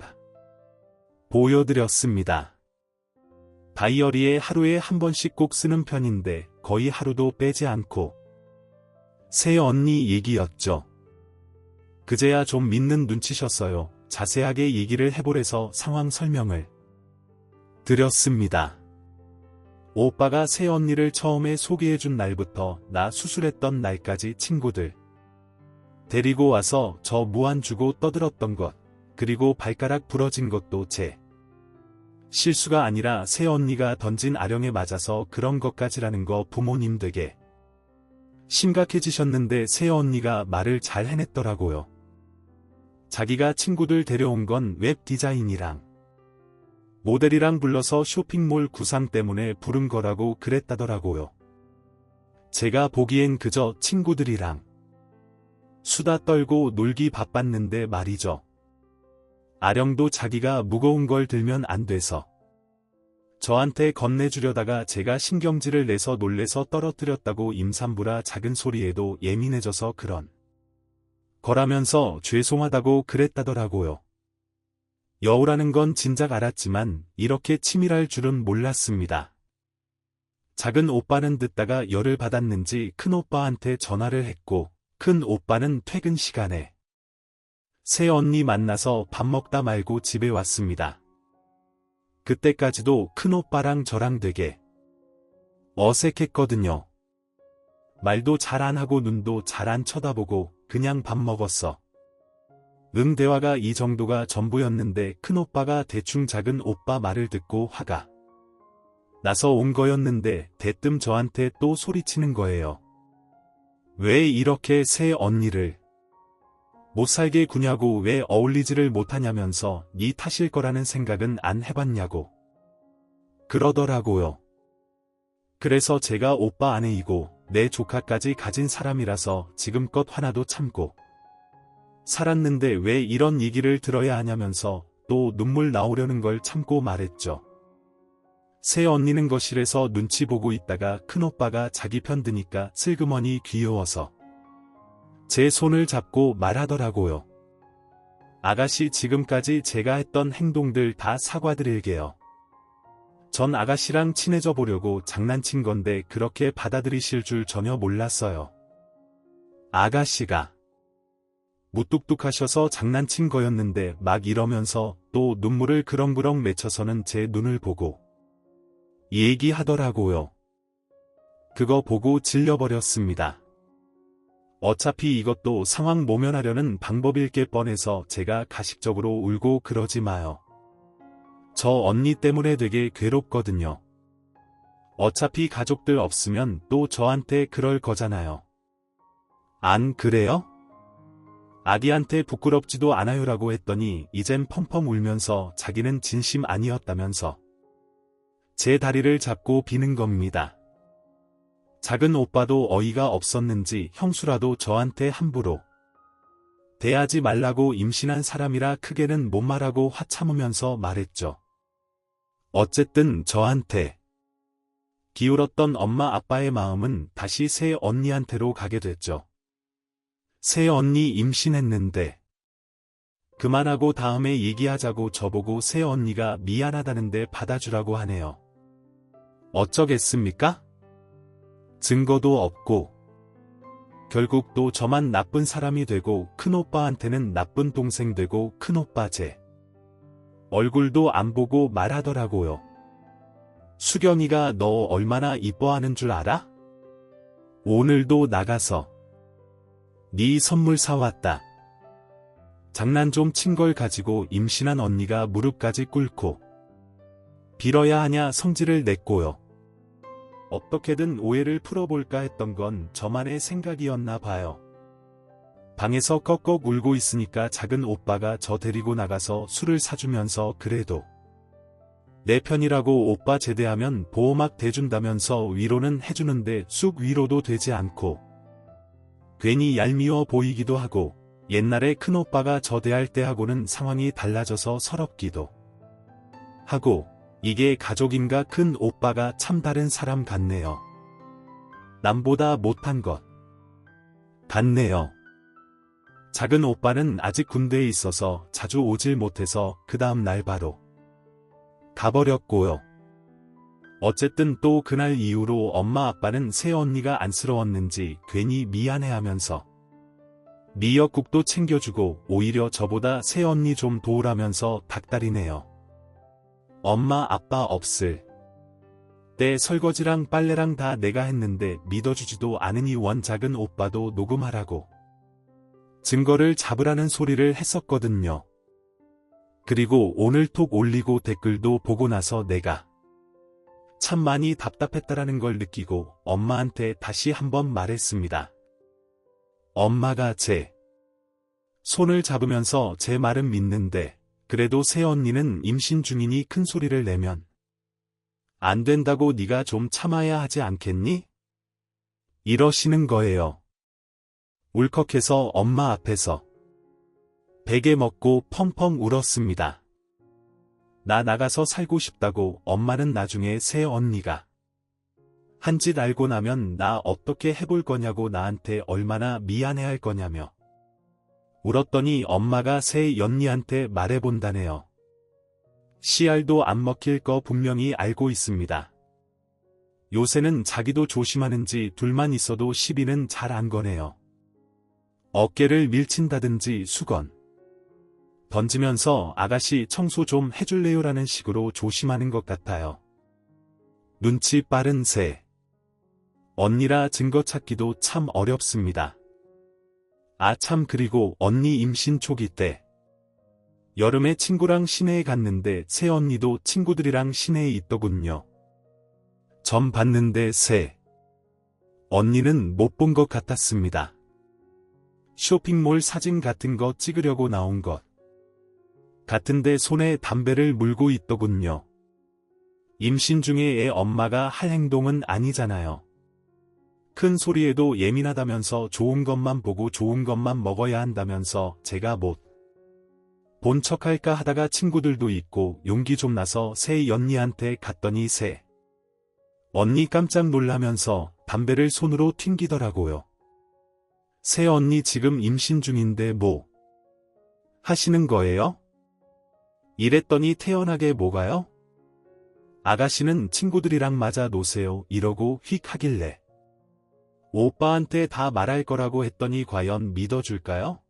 보여드렸습니다. 다이어리에 하루에 한 번씩 꼭 쓰는 편인데 거의 하루도 빼지 않고 새언니 얘기였죠. 그제야 좀 믿는 눈치셨어요. 자세하게 얘기를 해보래서 상황 설명을 드렸습니다. 오빠가 새 언니를 처음에 소개해준 날부터 나 수술했던 날까지 친구들 데리고 와서 저 무안 주고 떠들었던 것, 그리고 발가락 부러진 것도 제 실수가 아니라 새 언니가 던진 아령에 맞아서 그런 것까지라는 거 부모님 되게 심각해지셨는데 새 언니가 말을 잘 해냈더라고요. 자기가 친구들 데려온 건 웹 디자인이랑 모델이랑 불러서 쇼핑몰 구상 때문에 부른 거라고 그랬다더라고요. 제가 보기엔 그저 친구들이랑 수다 떨고 놀기 바빴는데 말이죠. 아령도 자기가 무거운 걸 들면 안 돼서 저한테 건네주려다가 제가 신경질을 내서 놀래서 떨어뜨렸다고 임산부라 작은 소리에도 예민해져서 그런 거라면서 죄송하다고 그랬다더라고요. 여우라는 건 진작 알았지만 이렇게 치밀할 줄은 몰랐습니다. 작은 오빠는 듣다가 열을 받았는지 큰 오빠한테 전화를 했고 큰 오빠는 퇴근 시간에 새 언니 만나서 밥 먹다 말고 집에 왔습니다. 그때까지도 큰 오빠랑 저랑 되게 어색했거든요. 말도 잘 안 하고 눈도 잘 안 쳐다보고 그냥 밥 먹었어. 대화가 이 정도가 전부였는데 큰 오빠가 대충 작은 오빠 말을 듣고 화가 나서 온 거였는데 대뜸 저한테 또 소리치는 거예요. 왜 이렇게 새 언니를 못 살게 구냐고, 왜 어울리지를 못하냐면서 네 탓일 거라는 생각은 안 해봤냐고 그러더라고요. 그래서 제가 오빠 아내이고 내 조카까지 가진 사람이라서 지금껏 화나도 참고 살았는데 왜 이런 얘기를 들어야 하냐면서 또 눈물 나오려는 걸 참고 말했죠. 새 언니는 거실에서 눈치 보고 있다가 큰 오빠가 자기 편 드니까 슬그머니 귀여워서 제 손을 잡고 말하더라고요. 아가씨, 지금까지 제가 했던 행동들 다 사과드릴게요. 전 아가씨랑 친해져 보려고 장난친 건데 그렇게 받아들이실 줄 전혀 몰랐어요. 아가씨가 무뚝뚝하셔서 장난친 거였는데 막 이러면서 또 눈물을 그렁그렁 맺혀서는 제 눈을 보고 얘기하더라고요. 그거 보고 질려버렸습니다. 어차피 이것도 상황 모면하려는 방법일 게 뻔해서 제가 가식적으로 울고 그러지 마요. 저 언니 때문에 되게 괴롭거든요. 어차피 가족들 없으면 또 저한테 그럴 거잖아요. 안 그래요? 아기한테 부끄럽지도 않아요라고 했더니 이젠 펑펑 울면서 자기는 진심 아니었다면서 제 다리를 잡고 비는 겁니다. 작은 오빠도 어이가 없었는지 형수라도 저한테 함부로 대하지 말라고 임신한 사람이라 크게는 못 말하고 화참으면서 말했죠. 어쨌든 저한테 기울었던 엄마 아빠의 마음은 다시 새 언니한테로 가게 됐죠. 새 언니 임신했는데 그만하고 다음에 얘기하자고 저보고 새 언니가 미안하다는데 받아주라고 하네요. 어쩌겠습니까? 증거도 없고 결국 또 저만 나쁜 사람이 되고 큰오빠한테는 나쁜 동생 되고 큰오빠 제 얼굴도 안 보고 말하더라고요. 수경이가 너 얼마나 이뻐하는 줄 알아? 오늘도 나가서 네 선물 사왔다. 장난 좀 친 걸 가지고 임신한 언니가 무릎까지 꿇고 빌어야 하냐 성질을 냈고요. 어떻게든 오해를 풀어볼까 했던 건 저만의 생각이었나 봐요. 방에서 꺽꺽 울고 있으니까 작은 오빠가 저 데리고 나가서 술을 사주면서 그래도 내 편이라고 오빠 제대하면 보호막 대준다면서 위로는 해주는데 쑥 위로도 되지 않고 괜히 얄미워 보이기도 하고 옛날에 큰오빠가 저 대할 때하고는 상황이 달라져서 서럽기도 하고 이게 가족인가, 큰 오빠가 참 다른 사람 같네요. 남보다 못한 것 같네요. 작은 오빠는 아직 군대에 있어서 자주 오질 못해서 그 다음 날 바로 가버렸고요. 어쨌든 또 그날 이후로 엄마 아빠는 새 언니가 안쓰러웠는지 괜히 미안해하면서 미역국도 챙겨주고 오히려 저보다 새 언니 좀 도우라면서 닥달이네요. 엄마 아빠 없을 그때 설거지랑 빨래랑 다 내가 했는데 믿어주지도 않으니 원작은 오빠도 녹음하라고 증거를 잡으라는 소리를 했었거든요. 그리고 오늘 톡 올리고 댓글도 보고 나서 내가 참 많이 답답했다라는 걸 느끼고 엄마한테 다시 한번 말했습니다. 엄마가 제 손을 잡으면서 제 말은 믿는데 그래도 새언니는 임신 중이니 큰 소리를 내면 안 된다고 네가 좀 참아야 하지 않겠니? 이러시는 거예요. 울컥해서 엄마 앞에서 베개 먹고 펑펑 울었습니다. 나 나가서 살고 싶다고 엄마는 나중에 새언니가 한 짓 알고 나면 나 어떻게 해볼 거냐고 나한테 얼마나 미안해할 거냐며 울었더니 엄마가 새언니한테 말해본다네요. 씨알도 안 먹힐 거 분명히 알고 있습니다. 요새는 자기도 조심하는지 둘만 있어도 시비는 잘 안 거네요. 어깨를 밀친다든지 수건 던지면서 아가씨 청소 좀 해줄래요라는 식으로 조심하는 것 같아요. 눈치 빠른 새 언니라 증거 찾기도 참 어렵습니다. 아 참 그리고 언니 임신 초기 때 여름에 친구랑 시내에 갔는데 새언니도 친구들이랑 시내에 있더군요. 점 봤는데 새 언니는 못 본 것 같았습니다. 쇼핑몰 사진 같은 거 찍으려고 나온 것 같은데 손에 담배를 물고 있더군요. 임신 중에 애 엄마가 할 행동은 아니잖아요. 큰 소리에도 예민하다면서 좋은 것만 보고 좋은 것만 먹어야 한다면서 제가 못 본 척할까 하다가 친구들도 있고 용기 좀 나서 새언니한테 갔더니 새 언니 깜짝 놀라면서 담배를 손으로 튕기더라고요. 새언니 지금 임신 중인데 뭐 하시는 거예요? 이랬더니 태연하게 뭐가요? 아가씨는 친구들이랑 맞아 놓으세요 이러고 휙 하길래 오빠한테 다 말할 거라고 했더니 과연 믿어줄까요?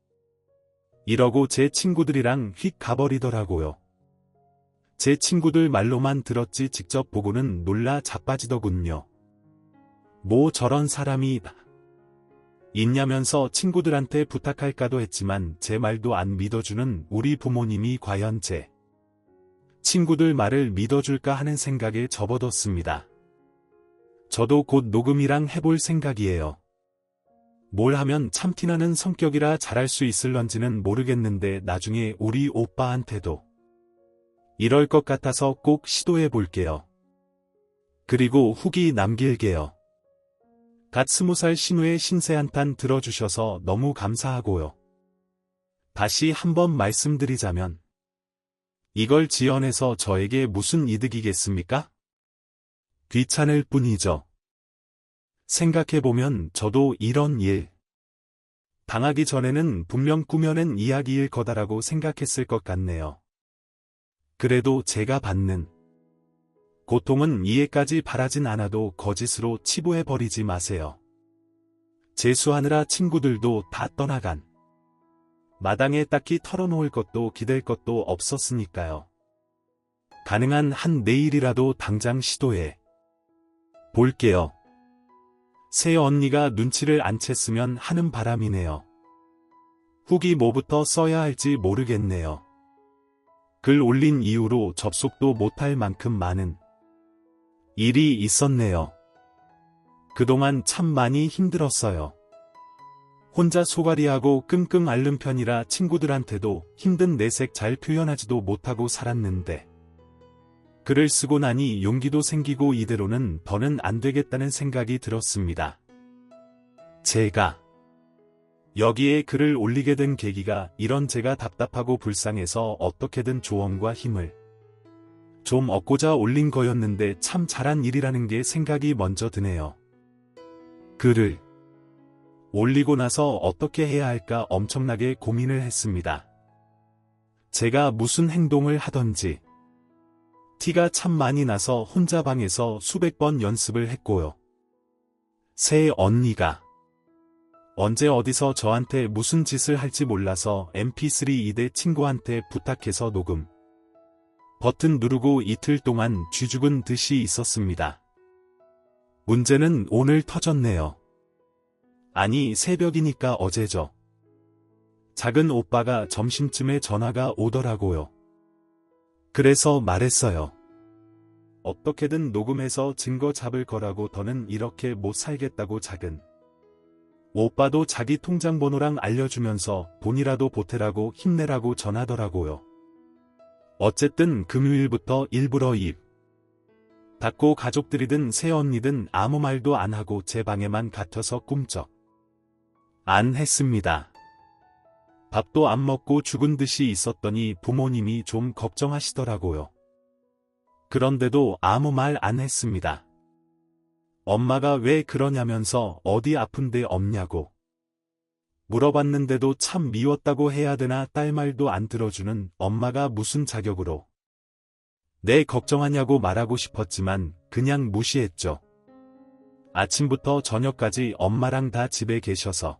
이러고 제 친구들이랑 휙 가버리더라고요. 제 친구들 말로만 들었지 직접 보고는 놀라 자빠지더군요. 뭐 저런 사람이 있냐면서 친구들한테 부탁할까도 했지만 제 말도 안 믿어주는 우리 부모님이 과연 제 친구들 말을 믿어줄까 하는 생각에 접어뒀습니다. 저도 곧 녹음이랑 해볼 생각이에요. 뭘 하면 참 티나는 성격이라 잘할 수 있을런지는 모르겠는데 나중에 우리 오빠한테도 이럴 것 같아서 꼭 시도해 볼게요. 그리고 후기 남길게요. 갓 20살 신우의 신세 한탄 들어주셔서 너무 감사하고요. 다시 한번 말씀드리자면 이걸 지연해서 저에게 무슨 이득이겠습니까? 귀찮을 뿐이죠. 생각해보면 저도 이런 일 당하기 전에는 분명 꾸며낸 이야기일 거다라고 생각했을 것 같네요. 그래도 제가 받는 고통은 이해까지 바라진 않아도 거짓으로 치부해버리지 마세요. 재수하느라 친구들도 다 떠나간 마당에 딱히 털어놓을 것도 기댈 것도 없었으니까요. 가능한 한 내일이라도 당장 시도해 볼게요. 새언니가 눈치를 안 챘으면 하는 바람이네요. 후기 뭐부터 써야 할지 모르겠네요. 글 올린 이후로 접속도 못할 만큼 많은 일이 있었네요. 그동안 참 많이 힘들었어요. 혼자 소갈이하고 끙끙 앓는 편이라 친구들한테도 힘든 내색 잘 표현하지도 못하고 살았는데 글을 쓰고 나니 용기도 생기고 이대로는 더는 안 되겠다는 생각이 들었습니다. 제가 여기에 글을 올리게 된 계기가 이런 제가 답답하고 불쌍해서 어떻게든 조언과 힘을 좀 얻고자 올린 거였는데 참 잘한 일이라는 게 생각이 먼저 드네요. 글을 올리고 나서 어떻게 해야 할까 엄청나게 고민을 했습니다. 제가 무슨 행동을 하던지 티가 참 많이 나서 혼자 방에서 수백 번 연습을 했고요. 새 언니가 언제 어디서 저한테 무슨 짓을 할지 몰라서 mp3 2대 친구한테 부탁해서 녹음 버튼 누르고 이틀 동안 쥐죽은 듯이 있었습니다. 문제는 오늘 터졌네요. 아니, 새벽이니까 어제죠. 작은 오빠가 점심쯤에 전화가 오더라고요. 그래서 말했어요. 어떻게든 녹음해서 증거 잡을 거라고. 더는 이렇게 못 살겠다고. 작은 오빠도 자기 통장 번호랑 알려주면서 돈이라도 보태라고 힘내라고 전하더라고요. 어쨌든 금요일부터 일부러 입 닫고 가족들이든 새언니든 아무 말도 안 하고 제 방에만 갇혀서 꿈쩍 안 했습니다. 밥도 안 먹고 죽은 듯이 있었더니 부모님이 좀 걱정하시더라고요. 그런데도 아무 말 안 했습니다. 엄마가 왜 그러냐면서 어디 아픈 데 없냐고 물어봤는데도 참 미웠다고 해야 되나. 딸 말도 안 들어주는 엄마가 무슨 자격으로 내 걱정하냐고 말하고 싶었지만 그냥 무시했죠. 아침부터 저녁까지 엄마랑 다 집에 계셔서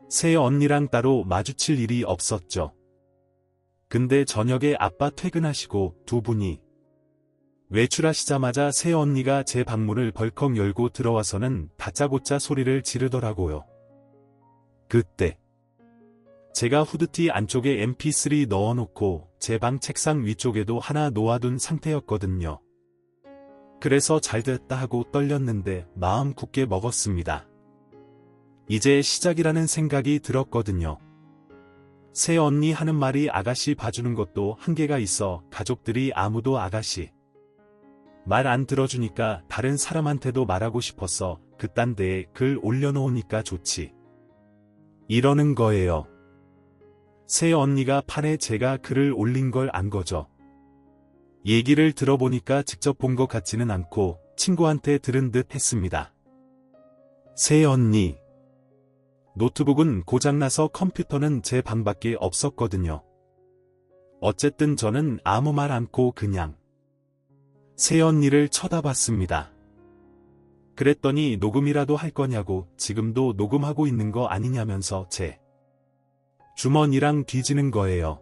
새 언니랑 따로 마주칠 일이 없었죠. 근데 저녁에 아빠 퇴근하시고 두 분이 외출하시자마자 새 언니가 제 방문을 벌컥 열고 들어와서는 다짜고짜 소리를 지르더라고요. 그때 제가 후드티 안쪽에 mp3 넣어놓고 제 방 책상 위쪽에도 하나 놓아둔 상태였거든요. 그래서 잘 됐다 하고 떨렸는데 마음 굳게 먹었습니다. 이제 시작이라는 생각이 들었거든요. 새 언니 하는 말이 아가씨 봐주는 것도 한계가 있어. 가족들이 아무도 아가씨 말 안 들어주니까 다른 사람한테도 말하고 싶어서 그딴 데에 글 올려놓으니까 좋지 이러는 거예요. 새 언니가 판에 제가 글을 올린 걸 안 거죠. 얘기를 들어보니까 직접 본 것 같지는 않고 친구한테 들은 듯 했습니다. 새 언니 노트북은 고장나서 컴퓨터는 제 방밖에 없었거든요. 어쨌든 저는 아무 말 않고 그냥 새 언니를 쳐다봤습니다. 그랬더니 녹음이라도 할 거냐고. 지금도 녹음하고 있는 거 아니냐면서 제 주머니랑 뒤지는 거예요.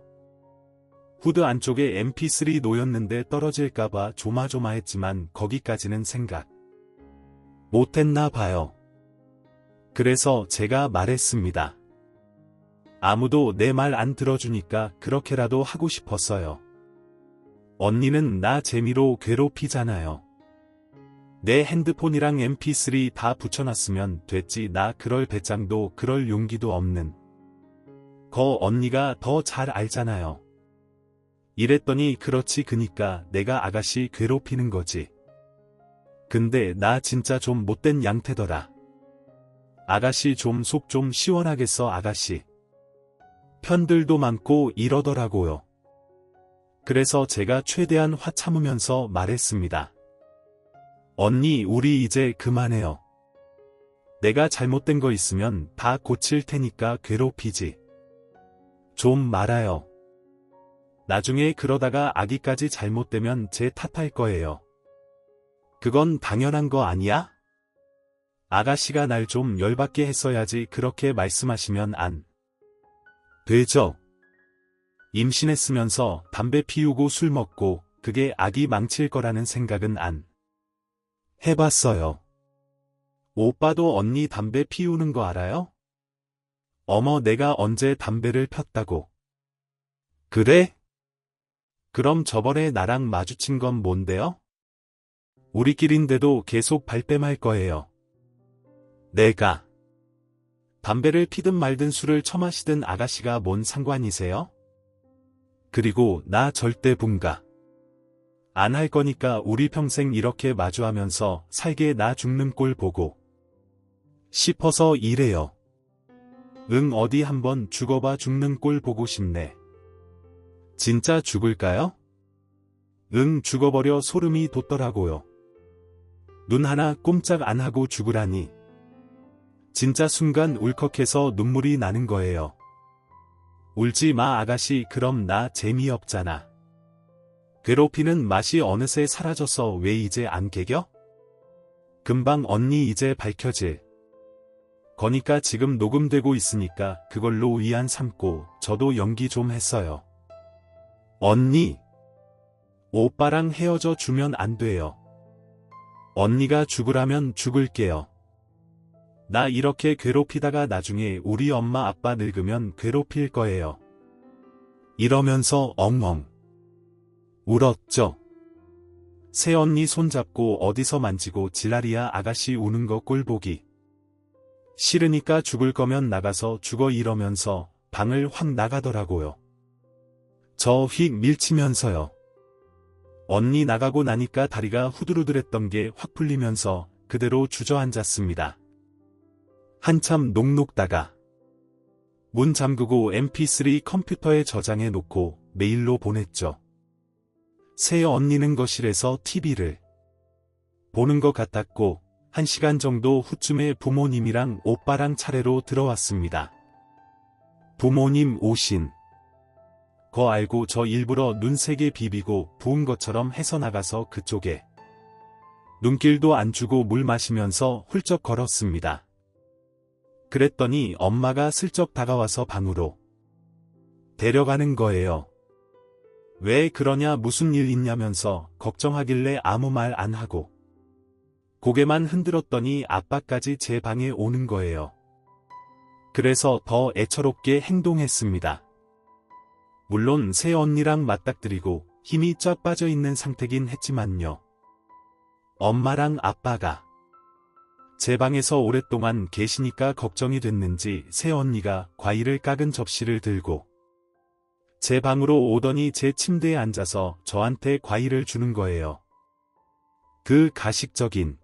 후드 안쪽에 mp3 놓였는데 떨어질까봐 조마조마했지만 거기까지는 생각 못했나 봐요. 그래서 제가 말했습니다. 아무도 내 말 안 들어주니까 그렇게라도 하고 싶었어요. 언니는 나 재미로 괴롭히잖아요. 내 핸드폰이랑 mp3 다 붙여놨으면 됐지. 나 그럴 배짱도 그럴 용기도 없는 거 언니가 더 잘 알잖아요. 이랬더니 그렇지, 그니까 내가 아가씨 괴롭히는 거지. 근데 나 진짜 좀 못된 양태더라. 아가씨 좀 속 좀 시원하겠어. 아가씨 편들도 많고 이러더라고요. 그래서 제가 최대한 화 참으면서 말했습니다. 언니, 우리 이제 그만해요. 내가 잘못된 거 있으면 다 고칠 테니까 괴롭히지 좀 말아요. 나중에 그러다가 아기까지 잘못되면 제 탓할 거예요. 그건 당연한 거 아니야? 아가씨가 날 좀 열받게 했어야지. 그렇게 말씀하시면 안 되죠. 임신했으면서 담배 피우고 술 먹고 그게 아기 망칠 거라는 생각은 안 해봤어요. 오빠도 언니 담배 피우는 거 알아요? 어머, 내가 언제 담배를 폈다고. 그래? 그럼 저번에 나랑 마주친 건 뭔데요? 우리끼린데도 계속 발뺌할 거예요. 내가 담배를 피든 말든 술을 처마시든 아가씨가 뭔 상관이세요? 그리고 나 절대 분가 안 할 거니까 우리 평생 이렇게 마주하면서 살게. 나 죽는 꼴 보고 싶어서 이래요. 응, 어디 한번 죽어봐. 죽는 꼴 보고 싶네. 진짜 죽을까요? 응, 죽어버려. 소름이 돋더라고요. 눈 하나 꼼짝 안 하고 죽으라니. 진짜 순간 울컥해서 눈물이 나는 거예요. 울지 마 아가씨. 그럼 나 재미없잖아. 괴롭히는 맛이 어느새 사라져서 왜 이제 안 개겨? 금방 언니 이제 밝혀질 거니까. 지금 녹음되고 있으니까 그걸로 위안 삼고 저도 연기 좀 했어요. 언니, 오빠랑 헤어져 주면 안 돼요. 언니가 죽으라면 죽을게요. 나 이렇게 괴롭히다가 나중에 우리 엄마 아빠 늙으면 괴롭힐 거예요. 이러면서 엉엉 울었죠. 새언니 손잡고 어디서 만지고 질라리야 아가씨 우는 거 꼴보기 싫으니까 죽을 거면 나가서 죽어 이러면서 방을 확 나가더라고요. 저 휙 밀치면서요. 언니 나가고 나니까 다리가 후들후들했던 게 확 풀리면서 그대로 주저앉았습니다. 한참 녹록다가 문 잠그고 mp3 컴퓨터에 저장해 놓고 메일로 보냈죠. 새 언니는 거실에서 TV를 보는 것 같았고 1시간 정도 후쯤에 부모님이랑 오빠랑 차례로 들어왔습니다. 부모님 오신 거 알고 저 일부러 눈 3개 비비고 부은 것처럼 해서 나가서 그쪽에 눈길도 안 주고 물 마시면서 훌쩍 걸었습니다. 그랬더니 엄마가 슬쩍 다가와서 방으로 데려가는 거예요. 왜 그러냐 무슨 일 있냐면서 걱정하길래 아무 말 안 하고 고개만 흔들었더니 아빠까지 제 방에 오는 거예요. 그래서 더 애처롭게 행동했습니다. 물론 새 언니랑 맞닥뜨리고 힘이 쫙 빠져있는 상태긴 했지만요. 엄마랑 아빠가 제 방에서 오랫동안 계시니까 걱정이 됐는지 새 언니가 과일을 깎은 접시를 들고 제 방으로 오더니 제 침대에 앉아서 저한테 과일을 주는 거예요. 그 가식적인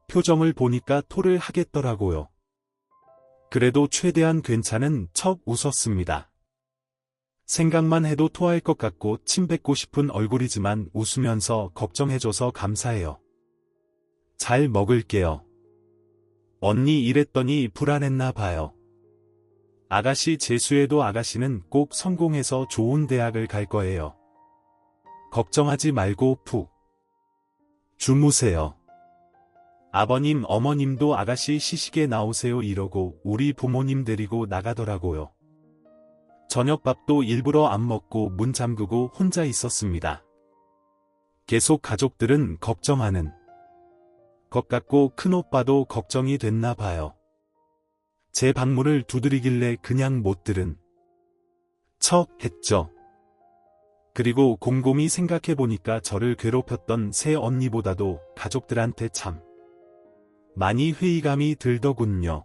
표정을 보니까 토를 하겠더라고요. 그래도 최대한 괜찮은 척 웃었습니다. 생각만 해도 토할 것 같고 침 뱉고 싶은 얼굴이지만 웃으면서 걱정해줘서 감사해요. 잘 먹을게요. 언니 이랬더니 불안했나 봐요. 아가씨 재수해도 아가씨는 꼭 성공해서 좋은 대학을 갈 거예요. 걱정하지 말고 푹 주무세요. 아버님 어머님도 아가씨 시식에 나오세요 이러고 우리 부모님 데리고 나가더라고요. 저녁밥도 일부러 안 먹고 문 잠그고 혼자 있었습니다. 계속 가족들은 걱정하는 것 같고 큰오빠도 걱정이 됐나 봐요. 제 방문을 두드리길래 그냥 못 들은 척 했죠. 그리고 곰곰이 생각해보니까 저를 괴롭혔던 새 언니보다도 가족들한테 참 많이 회의감이 들더군요.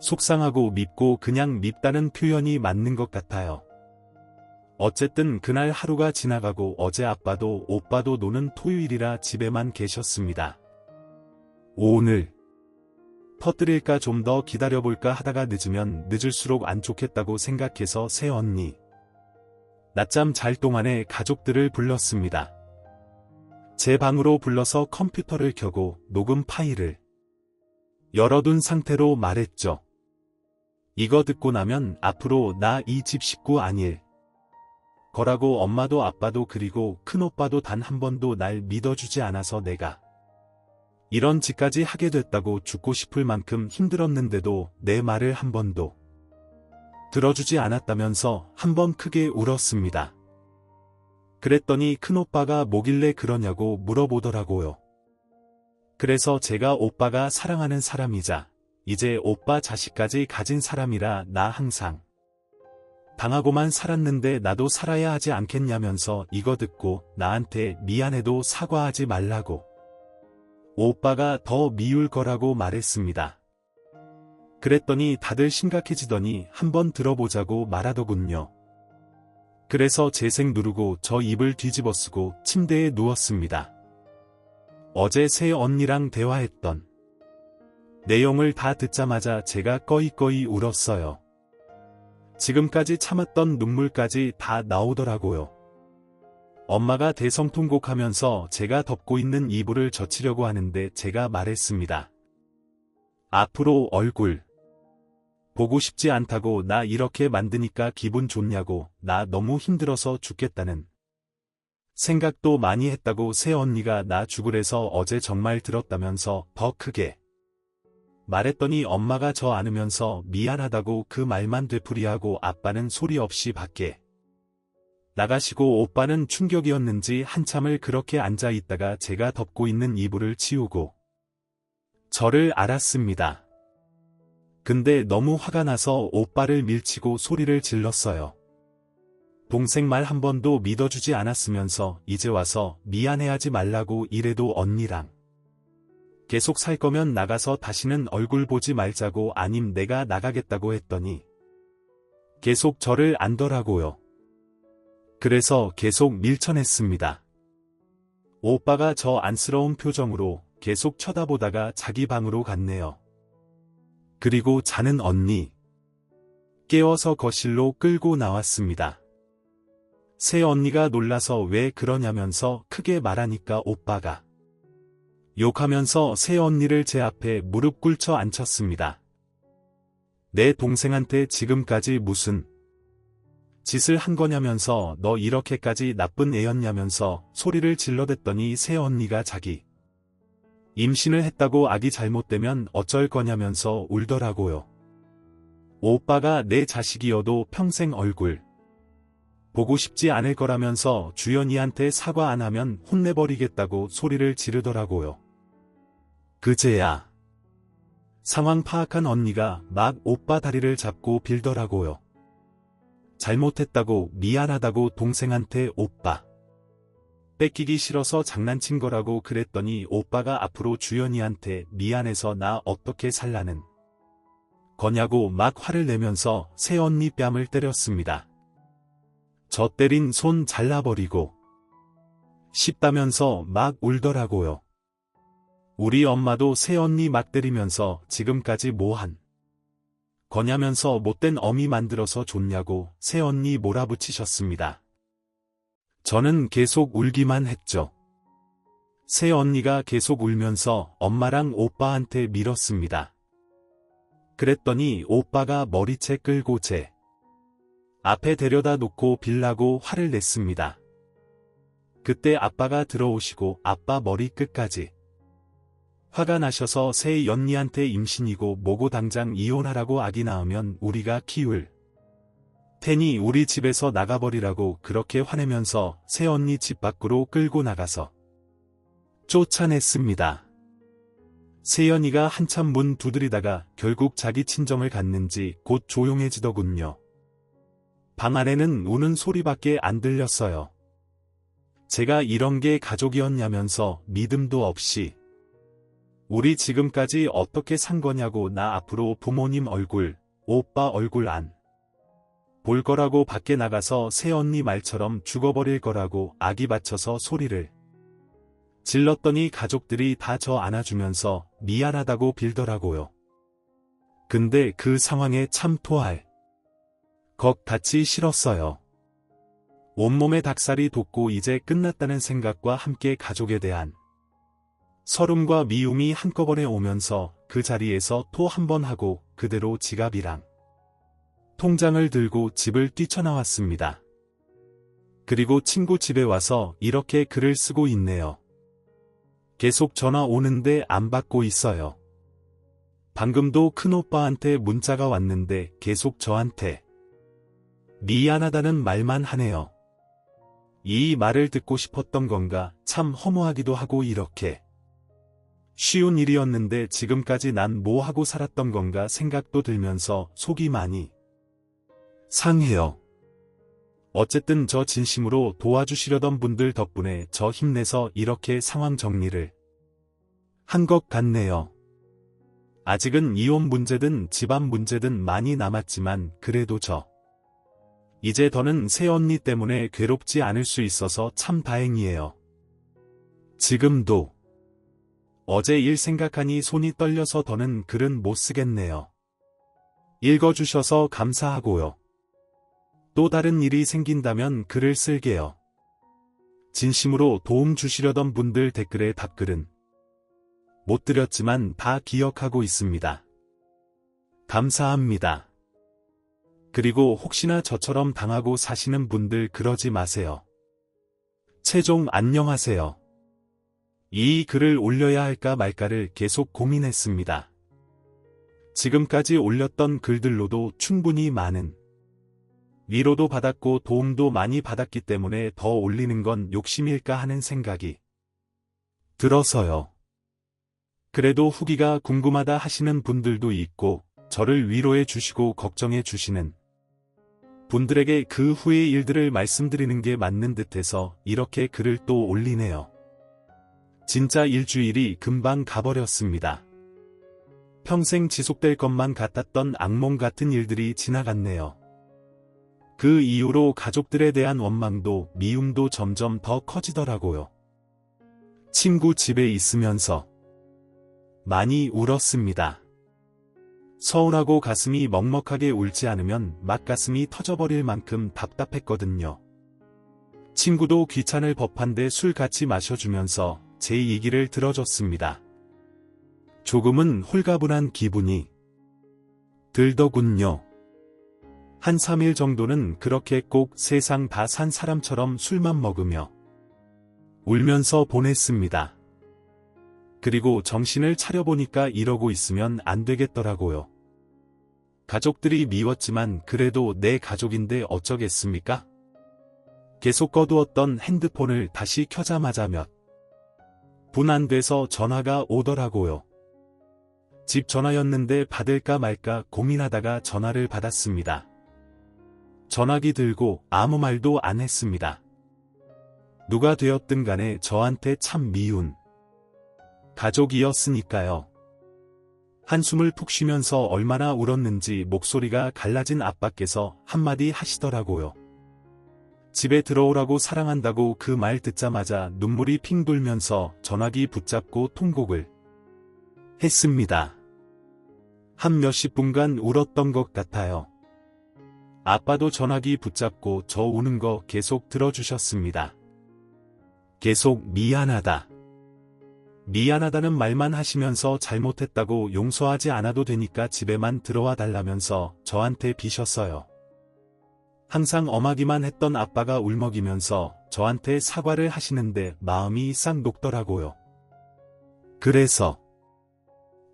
속상하고 밉고 그냥 밉다는 표현이 맞는 것 같아요. 어쨌든 그날 하루가 지나가고 어제 아빠도 오빠도 노는 토요일이라 집에만 계셨습니다. 오늘 터뜨릴까 좀 더 기다려볼까 하다가 늦으면 늦을수록 안 좋겠다고 생각해서 새 언니 낮잠 잘 동안에 가족들을 불렀습니다. 제 방으로 불러서 컴퓨터를 켜고 녹음 파일을 열어둔 상태로 말했죠. 이거 듣고 나면 앞으로 나 이 집 식구 아닐 거라고 엄마도 아빠도 그리고 큰오빠도 단 한 번도 날 믿어주지 않아서 내가 이런 짓까지 하게 됐다고 죽고 싶을 만큼 힘들었는데도 내 말을 한 번도 들어주지 않았다면서 한 번 크게 울었습니다. 그랬더니 큰오빠가 뭐길래 그러냐고 물어보더라고요. 그래서 제가 오빠가 사랑하는 사람이자 이제 오빠 자식까지 가진 사람이라 나 항상 당하고만 살았는데 나도 살아야 하지 않겠냐면서 이거 듣고 나한테 미안해도 사과하지 말라고 오빠가 더 미울 거라고 말했습니다. 그랬더니 다들 심각해지더니 한번 들어보자고 말하더군요. 그래서 재생 누르고 저 입을 뒤집어 쓰고 침대에 누웠습니다. 어제 새 언니랑 대화했던 내용을 다 듣자마자 제가 꺼이꺼이 울었어요. 지금까지 참았던 눈물까지 다 나오더라고요. 엄마가 대성통곡하면서 제가 덮고 있는 이불을 젖히려고 하는데 제가 말했습니다. 앞으로 얼굴 보고 싶지 않다고 나 이렇게 만드니까 기분 좋냐고 나 너무 힘들어서 죽겠다는 생각도 많이 했다고 새 언니가 나 죽으래서 어제 정말 들었다면서 더 크게 말했더니 엄마가 저 안으면서 미안하다고 그 말만 되풀이하고 아빠는 소리 없이 밖에 나가시고 오빠는 충격이었는지 한참을 그렇게 앉아 있다가 제가 덮고 있는 이불을 치우고 저를 알았습니다. 근데 너무 화가 나서 오빠를 밀치고 소리를 질렀어요. 동생 말 한 번도 믿어주지 않았으면서 이제 와서 미안해하지 말라고 이래도 언니랑 계속 살 거면 나가서 다시는 얼굴 보지 말자고 아님 내가 나가겠다고 했더니 계속 저를 안더라고요. 그래서 계속 밀쳐냈습니다. 오빠가 저 안쓰러운 표정으로 계속 쳐다보다가 자기 방으로 갔네요. 그리고 자는 언니 깨워서 거실로 끌고 나왔습니다. 새 언니가 놀라서 왜 그러냐면서 크게 말하니까 오빠가 욕하면서 새 언니를 제 앞에 무릎 꿇쳐 앉혔습니다. 내 동생한테 지금까지 무슨 짓을 한 거냐면서 너 이렇게까지 나쁜 애였냐면서 소리를 질러댔더니 새 언니가 자기 임신을 했다고 아기 잘못되면 어쩔 거냐면서 울더라고요. 오빠가 내 자식이어도 평생 얼굴 보고 싶지 않을 거라면서 주연이한테 사과 안 하면 혼내버리겠다고 소리를 지르더라고요. 그제야 상황 파악한 언니가 막 오빠 다리를 잡고 빌더라고요. 잘못했다고 미안하다고 동생한테 오빠 뺏기기 싫어서 장난친 거라고 그랬더니 오빠가 앞으로 주연이한테 미안해서 나 어떻게 살라는 거냐고 막 화를 내면서 새언니 뺨을 때렸습니다. 저 때린 손 잘라버리고 싶다면서 막 울더라고요. 우리 엄마도 새언니 막 때리면서 지금까지 뭐 한 거냐면서 못된 어미 만들어서 줬냐고 새언니 몰아붙이셨습니다. 저는 계속 울기만 했죠. 새언니가 계속 울면서 엄마랑 오빠한테 밀었습니다. 그랬더니 오빠가 머리채 끌고 제 앞에 데려다 놓고 빌라고 화를 냈습니다. 그때 아빠가 들어오시고 아빠 머리 끝까지 화가 나셔서 새 언니한테 임신이고 뭐고 당장 이혼하라고 아기 낳으면 우리가 키울 테니 우리 집에서 나가버리라고 그렇게 화내면서 새 언니 집 밖으로 끌고 나가서 쫓아냈습니다. 새언니가 한참 문 두드리다가 결국 자기 친정을 갔는지 곧 조용해지더군요. 방 안에는 우는 소리밖에 안 들렸어요. 제가 이런 게 가족이었냐면서 믿음도 없이 우리 지금까지 어떻게 산 거냐고 나 앞으로 부모님 얼굴, 오빠 얼굴 안 볼 거라고 밖에 나가서 새언니 말처럼 죽어버릴 거라고 아기 받쳐서 소리를 질렀더니 가족들이 다 저 안아주면서 미안하다고 빌더라고요. 근데 그 상황에 참 토할 것 같이 싫었어요. 온몸에 닭살이 돋고 이제 끝났다는 생각과 함께 가족에 대한 서름과 미움이 한꺼번에 오면서 그 자리에서 토 한 번 하고 그대로 지갑이랑 통장을 들고 집을 뛰쳐나왔습니다. 그리고 친구 집에 와서 이렇게 글을 쓰고 있네요. 계속 전화 오는데 안 받고 있어요. 방금도 큰오빠한테 문자가 왔는데 계속 저한테 미안하다는 말만 하네요. 이 말을 듣고 싶었던 건가 참 허무하기도 하고 이렇게 쉬운 일이었는데 지금까지 난 뭐 하고 살았던 건가 생각도 들면서 속이 많이 상해요. 어쨌든 저 진심으로 도와주시려던 분들 덕분에 저 힘내서 이렇게 상황 정리를 한 것 같네요. 아직은 이혼 문제든 집안 문제든 많이 남았지만 그래도 이제 더는 새언니 때문에 괴롭지 않을 수 있어서 참 다행이에요. 지금도 어제 일 생각하니 손이 떨려서 더는 글은 못 쓰겠네요. 읽어주셔서 감사하고요. 또 다른 일이 생긴다면 글을 쓸게요. 진심으로 도움 주시려던 분들 댓글에 답글은 못 드렸지만 다 기억하고 있습니다. 감사합니다. 그리고 혹시나 저처럼 당하고 사시는 분들 그러지 마세요. 최종 안녕하세요. 이 글을 올려야 할까 말까를 계속 고민했습니다. 지금까지 올렸던 글들로도 충분히 많은 위로도 받았고 도움도 많이 받았기 때문에 더 올리는 건 욕심일까 하는 생각이 들어서요. 그래도 후기가 궁금하다 하시는 분들도 있고 저를 위로해 주시고 걱정해 주시는 분들에게 그 후의 일들을 말씀드리는 게 맞는 듯해서 이렇게 글을 또 올리네요. 진짜 일주일이 금방 가버렸습니다. 평생 지속될 것만 같았던 악몽 같은 일들이 지나갔네요. 그 이후로 가족들에 대한 원망도 미움도 점점 더 커지더라고요. 친구 집에 있으면서 많이 울었습니다. 서운하고 가슴이 먹먹하게 울지 않으면 막 가슴이 터져버릴 만큼 답답했거든요. 친구도 귀찮을 법한데 술 같이 마셔주면서 제 얘기를 들어줬습니다. 조금은 홀가분한 기분이 들더군요. 한 3일 정도는 그렇게 꼭 세상 다 산 사람처럼 술만 먹으며 울면서 보냈습니다. 그리고 정신을 차려보니까 이러고 있으면 안 되겠더라고요. 가족들이 미웠지만 그래도 내 가족인데 어쩌겠습니까? 계속 꺼두었던 핸드폰을 다시 켜자마자 몇 분 안 돼서 전화가 오더라고요. 집 전화였는데 받을까 말까 고민하다가 전화를 받았습니다. 전화기 들고 아무 말도 안 했습니다. 누가 되었든 간에 저한테 참 미운 가족이었으니까요. 한숨을 푹 쉬면서 얼마나 울었는지 목소리가 갈라진 아빠께서 한마디 하시더라고요. 집에 들어오라고 사랑한다고 그 말 듣자마자 눈물이 핑 돌면서 전화기 붙잡고 통곡을 했습니다. 한 몇십 분간 울었던 것 같아요. 아빠도 전화기 붙잡고 저 우는 거 계속 들어주셨습니다. 계속 미안하다. 미안하다는 말만 하시면서 잘못했다고 용서하지 않아도 되니까 집에만 들어와 달라면서 저한테 비셨어요. 항상 엄하기만 했던 아빠가 울먹이면서 저한테 사과를 하시는데 마음이 싹 녹더라고요. 그래서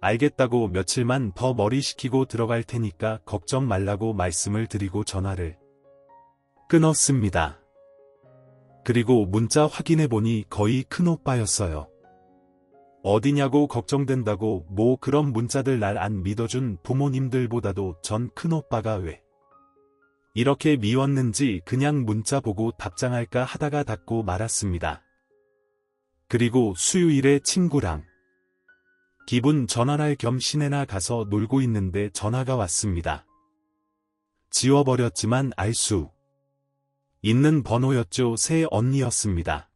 알겠다고 며칠만 더 머리 식히고 들어갈 테니까 걱정 말라고 말씀을 드리고 전화를 끊었습니다. 그리고 문자 확인해보니 거의 큰오빠였어요. 어디냐고 걱정된다고 뭐 그런 문자들 날 안 믿어준 부모님들보다도 전 큰오빠가 왜 이렇게 미웠는지 그냥 문자 보고 답장할까 하다가 닫고 말았습니다. 그리고 수요일에 친구랑 기분 전환할 겸 시내나 가서 놀고 있는데 전화가 왔습니다. 지워버렸지만 알 수 있는 번호였죠. 새 언니였습니다.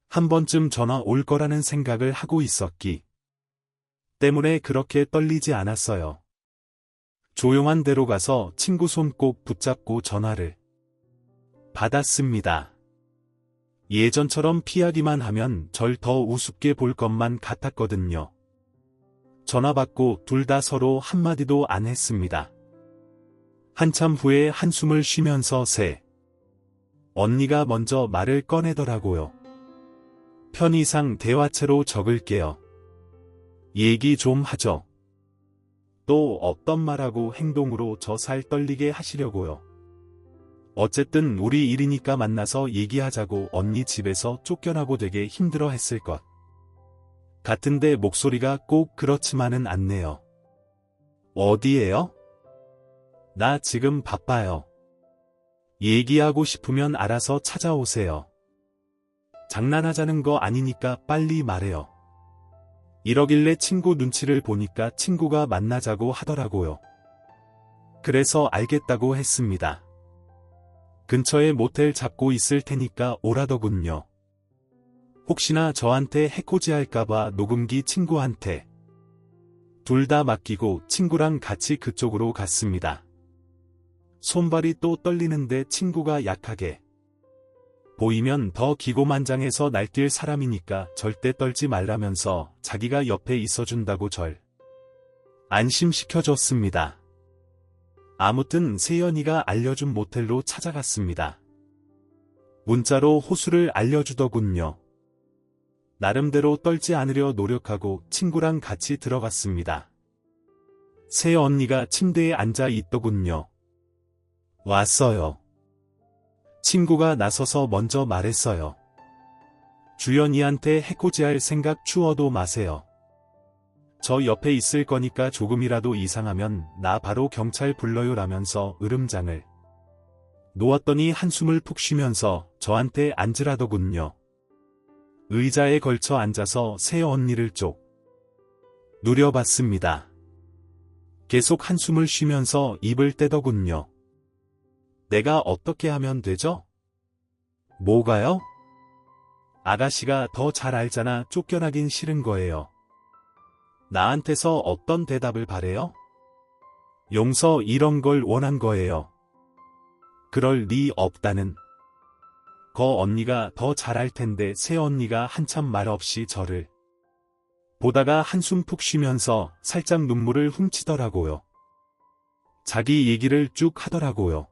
한 번쯤 전화 올 거라는 생각을 하고 있었기 때문에 그렇게 떨리지 않았어요. 조용한 데로 가서 친구 손 꼭 붙잡고 전화를 받았습니다. 예전처럼 피하기만 하면 절 더 우습게 볼 것만 같았거든요. 전화 받고 둘 다 서로 한마디도 안 했습니다. 한참 후에 한숨을 쉬면서 새 언니가 먼저 말을 꺼내더라고요. 편의상 대화체로 적을게요. 얘기 좀 하죠. 또 어떤 말하고 행동으로 저 살 떨리게 하시려고요. 어쨌든 우리 일이니까 만나서 얘기하자고 언니 집에서 쫓겨나고 되게 힘들어 했을 것 같은데 목소리가 꼭 그렇지만은 않네요. 어디에요? 나 지금 바빠요. 얘기하고 싶으면 알아서 찾아오세요. 장난하자는 거 아니니까 빨리 말해요. 이러길래 친구 눈치를 보니까 친구가 만나자고 하더라고요. 그래서 알겠다고 했습니다. 근처에 모텔 잡고 있을 테니까 오라더군요. 혹시나 저한테 해코지 할까봐 녹음기 친구한테 둘 다 맡기고 친구랑 같이 그쪽으로 갔습니다. 손발이 또 떨리는데 친구가 약하게 보이면 더 기고만장해서 날뛸 사람이니까 절대 떨지 말라면서 자기가 옆에 있어준다고 절 안심시켜줬습니다. 아무튼 세연이가 알려준 모텔로 찾아갔습니다. 문자로 호수를 알려주더군요. 나름대로 떨지 않으려 노력하고 친구랑 같이 들어갔습니다. 세언니가 침대에 앉아 있더군요. 왔어요. 친구가 나서서 먼저 말했어요. 주연이한테 해코지할 생각 추워도 마세요. 저 옆에 있을 거니까 조금이라도 이상하면 나 바로 경찰 불러요 라면서 으름장을 놓았더니 한숨을 푹 쉬면서 저한테 앉으라더군요. 의자에 걸쳐 앉아서 새 언니를 쪽 누려봤습니다. 계속 한숨을 쉬면서 입을 떼더군요. 내가 어떻게 하면 되죠? 뭐가요? 아가씨가 더 잘 알잖아. 쫓겨나긴 싫은 거예요. 나한테서 어떤 대답을 바래요? 용서 이런 걸 원한 거예요. 그럴 리 없다는. 거 언니가 더 잘할 텐데 새 언니가 한참 말 없이 저를 보다가 한숨 푹 쉬면서 살짝 눈물을 훔치더라고요. 자기 얘기를 쭉 하더라고요.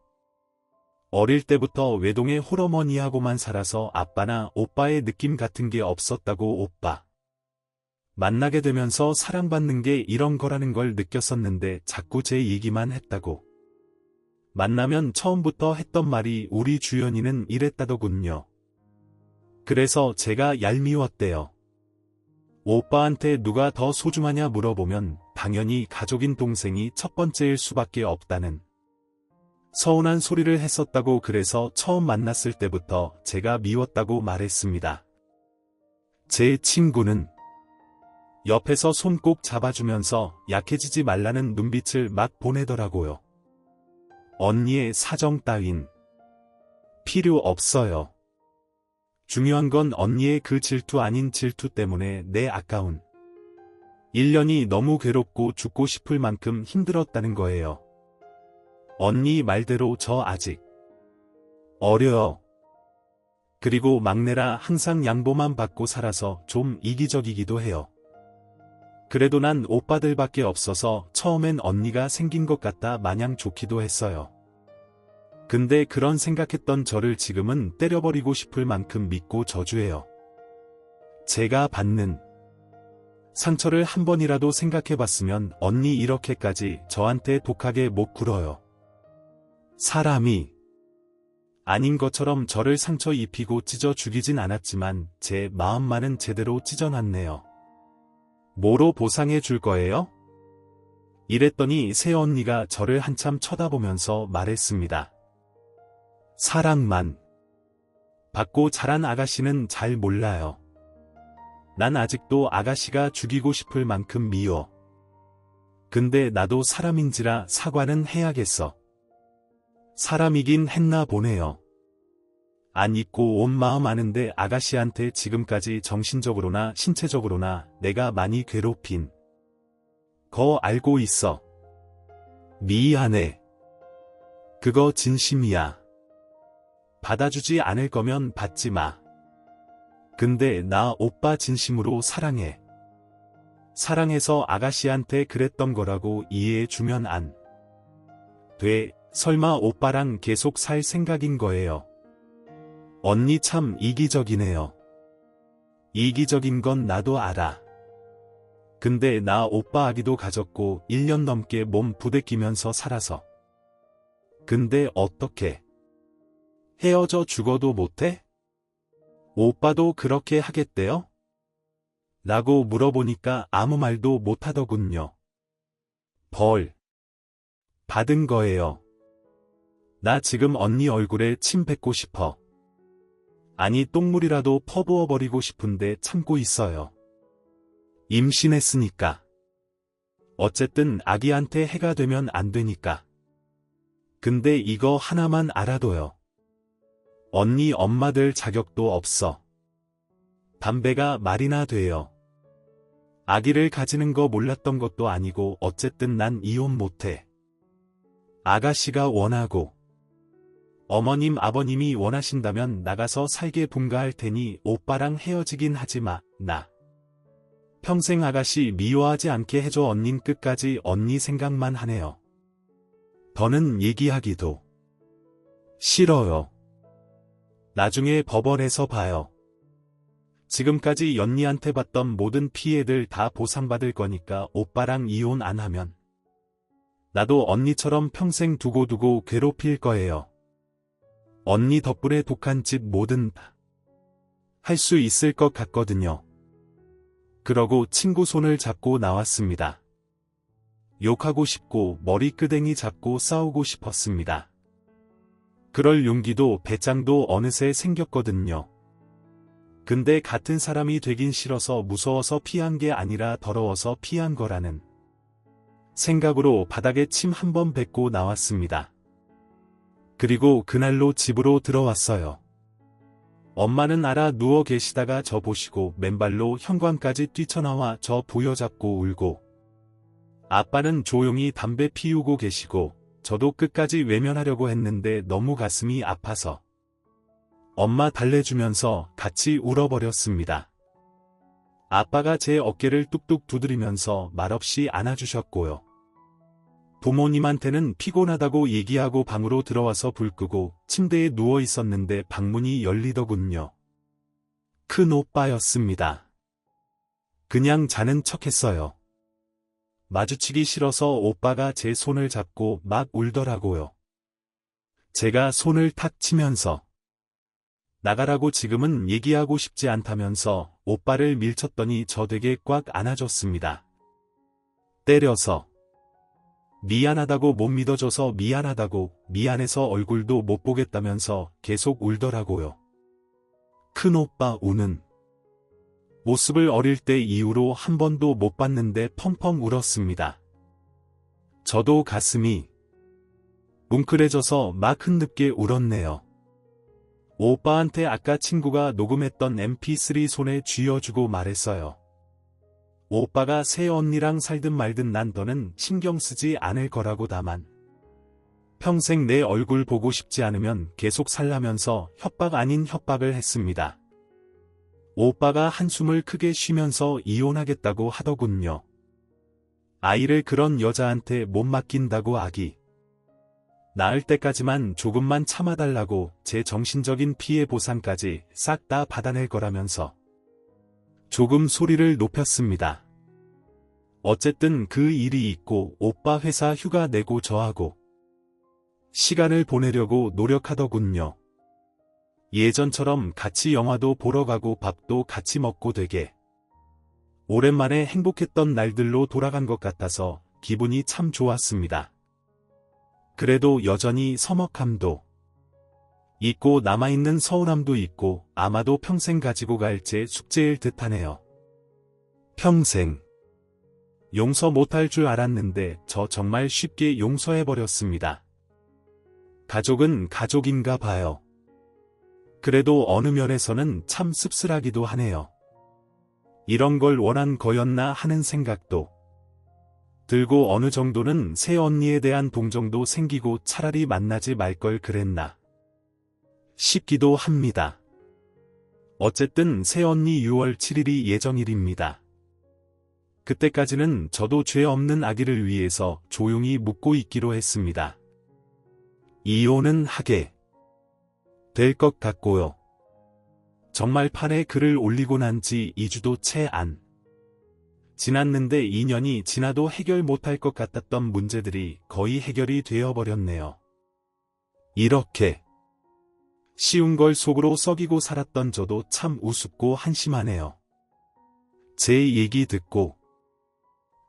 어릴 때부터 외동의 홀어머니하고만 살아서 아빠나 오빠의 느낌 같은 게 없었다고 오빠. 만나게 되면서 사랑받는 게 이런 거라는 걸 느꼈었는데 자꾸 제 얘기만 했다고. 만나면 처음부터 했던 말이 우리 주연이는 이랬다더군요. 그래서 제가 얄미웠대요. 오빠한테 누가 더 소중하냐 물어보면 당연히 가족인 동생이 첫 번째일 수밖에 없다는 서운한 소리를 했었다고. 그래서 처음 만났을 때부터 제가 미웠다고 말했습니다. 제 친구는 옆에서 손 꼭 잡아주면서 약해지지 말라는 눈빛을 막 보내더라고요. 언니의 사정 따윈 필요 없어요. 중요한 건 언니의 그 질투 아닌 질투 때문에 내 아까운 1년이 너무 괴롭고 죽고 싶을 만큼 힘들었다는 거예요. 언니 말대로 저 아직 어려요. 그리고 막내라 항상 양보만 받고 살아서 좀 이기적이기도 해요. 그래도 난 오빠들밖에 없어서 처음엔 언니가 생긴 것 같다 마냥 좋기도 했어요. 근데 그런 생각했던 저를 지금은 때려버리고 싶을 만큼 믿고 저주해요. 제가 받는 상처를 한 번이라도 생각해봤으면 언니 이렇게까지 저한테 독하게 못 굴어요. 사람이 아닌 것처럼 저를 상처 입히고 찢어 죽이진 않았지만 제 마음만은 제대로 찢어놨네요. 뭐로 보상해 줄 거예요? 이랬더니 새언니가 저를 한참 쳐다보면서 말했습니다. 사랑만 받고 자란 아가씨는 잘 몰라요. 난 아직도 아가씨가 죽이고 싶을 만큼 미워. 근데 나도 사람인지라 사과는 해야겠어. 사람이긴 했나 보네요. 안 잊고 온 마음 아는데 아가씨한테 지금까지 정신적으로나 신체적으로나 내가 많이 괴롭힌 거 알고 있어. 미안해. 그거 진심이야. 받아주지 않을 거면 받지 마. 근데 나 오빠 진심으로 사랑해. 사랑해서 아가씨한테 그랬던 거라고 이해해주면 안 돼. 설마 오빠랑 계속 살 생각인 거예요. 언니 참 이기적이네요. 이기적인 건 나도 알아. 근데 나 오빠 아기도 가졌고 1년 넘게 몸 부대끼면서 살아서. 근데 어떻게 헤어져 죽어도 못해? 오빠도 그렇게 하겠대요? 라고 물어보니까 아무 말도 못하더군요. 벌 받은 거예요. 나 지금 언니 얼굴에 침 뱉고 싶어. 아니 똥물이라도 퍼부어버리고 싶은데 참고 있어요. 임신했으니까. 어쨌든 아기한테 해가 되면 안 되니까. 근데 이거 하나만 알아둬요. 언니 엄마들 자격도 없어. 담배가 말이나 돼요. 아기를 가지는 거 몰랐던 것도 아니고 어쨌든 난 이혼 못해. 아가씨가 원하고 어머님 아버님이 원하신다면 나가서 살게 분가할 테니 오빠랑 헤어지긴 하지 마. 나 평생 아가씨 미워하지 않게 해줘. 언닌 끝까지 언니 생각만 하네요. 더는 얘기하기도 싫어요. 나중에 법원에서 봐요. 지금까지 연니한테 받던 모든 피해들 다 보상받을 거니까 오빠랑 이혼 안 하면 나도 언니처럼 평생 두고두고 괴롭힐 거예요. 언니 덕분에 독한집 뭐든 할 수 있을 것 같거든요. 그러고 친구 손을 잡고 나왔습니다. 욕하고 싶고 머리끄댕이 잡고 싸우고 싶었습니다. 그럴 용기도 배짱도 어느새 생겼거든요. 근데 같은 사람이 되긴 싫어서 무서워서 피한 게 아니라 더러워서 피한 거라는 생각으로 바닥에 침 한 번 뱉고 나왔습니다. 그리고 그날로 집으로 들어왔어요. 엄마는 알아 누워 계시다가 저 보시고 맨발로 현관까지 뛰쳐나와 저 부여잡고 울고, 아빠는 조용히 담배 피우고 계시고 저도 끝까지 외면하려고 했는데 너무 가슴이 아파서 엄마 달래주면서 같이 울어버렸습니다. 아빠가 제 어깨를 뚝뚝 두드리면서 말없이 안아주셨고요. 부모님한테는 피곤하다고 얘기하고 방으로 들어와서 불 끄고 침대에 누워 있었는데 방문이 열리더군요. 큰 오빠였습니다. 그냥 자는 척했어요. 마주치기 싫어서 오빠가 제 손을 잡고 막 울더라고요. 제가 손을 탁 치면서 나가라고 지금은 얘기하고 싶지 않다면서 오빠를 밀쳤더니 저 되게 꽉 안아줬습니다. 때려서. 미안하다고 못 믿어줘서 미안하다고, 미안해서 얼굴도 못 보겠다면서 계속 울더라고요. 큰오빠 우는 모습을 어릴 때 이후로 한 번도 못 봤는데 펑펑 울었습니다. 저도 가슴이 뭉클해져서 막 흔듭게 울었네요. 오빠한테 아까 친구가 녹음했던 mp3 손에 쥐어주고 말했어요. 오빠가 새 언니랑 살든 말든 난 더는 신경 쓰지 않을 거라고. 다만 평생 내 얼굴 보고 싶지 않으면 계속 살라면서 협박 아닌 협박을 했습니다. 오빠가 한숨을 크게 쉬면서 이혼하겠다고 하더군요. 아이를 그런 여자한테 못 맡긴다고. 아기 낳을 때까지만 조금만 참아달라고, 제 정신적인 피해 보상까지 싹 다 받아낼 거라면서 조금 소리를 높였습니다. 어쨌든 그 일이 있고 오빠 회사 휴가 내고 저하고 시간을 보내려고 노력하더군요. 예전처럼 같이 영화도 보러 가고 밥도 같이 먹고 되게 오랜만에 행복했던 날들로 돌아간 것 같아서 기분이 참 좋았습니다. 그래도 여전히 서먹함도 있고 남아있는 서운함도 있고 아마도 평생 가지고 갈 제 숙제일 듯하네요. 평생 용서 못할 줄 알았는데 저 정말 쉽게 용서해버렸습니다. 가족은 가족인가 봐요. 그래도 어느 면에서는 참 씁쓸하기도 하네요. 이런 걸 원한 거였나 하는 생각도 들고 어느 정도는 새 언니에 대한 동정도 생기고 차라리 만나지 말 걸 그랬나 싶기도 합니다. 어쨌든 새 언니 6월 7일이 예정일입니다. 그때까지는 저도 죄 없는 아기를 위해서 조용히 묵고 있기로 했습니다. 이혼은 하게 될 것 같고요. 정말 판에 글을 올리고 난 지 2주도 채 안 지났는데 2년이 지나도 해결 못할 것 같았던 문제들이 거의 해결이 되어버렸네요. 이렇게 쉬운 걸 속으로 썩이고 살았던 저도 참 우습고 한심하네요. 제 얘기 듣고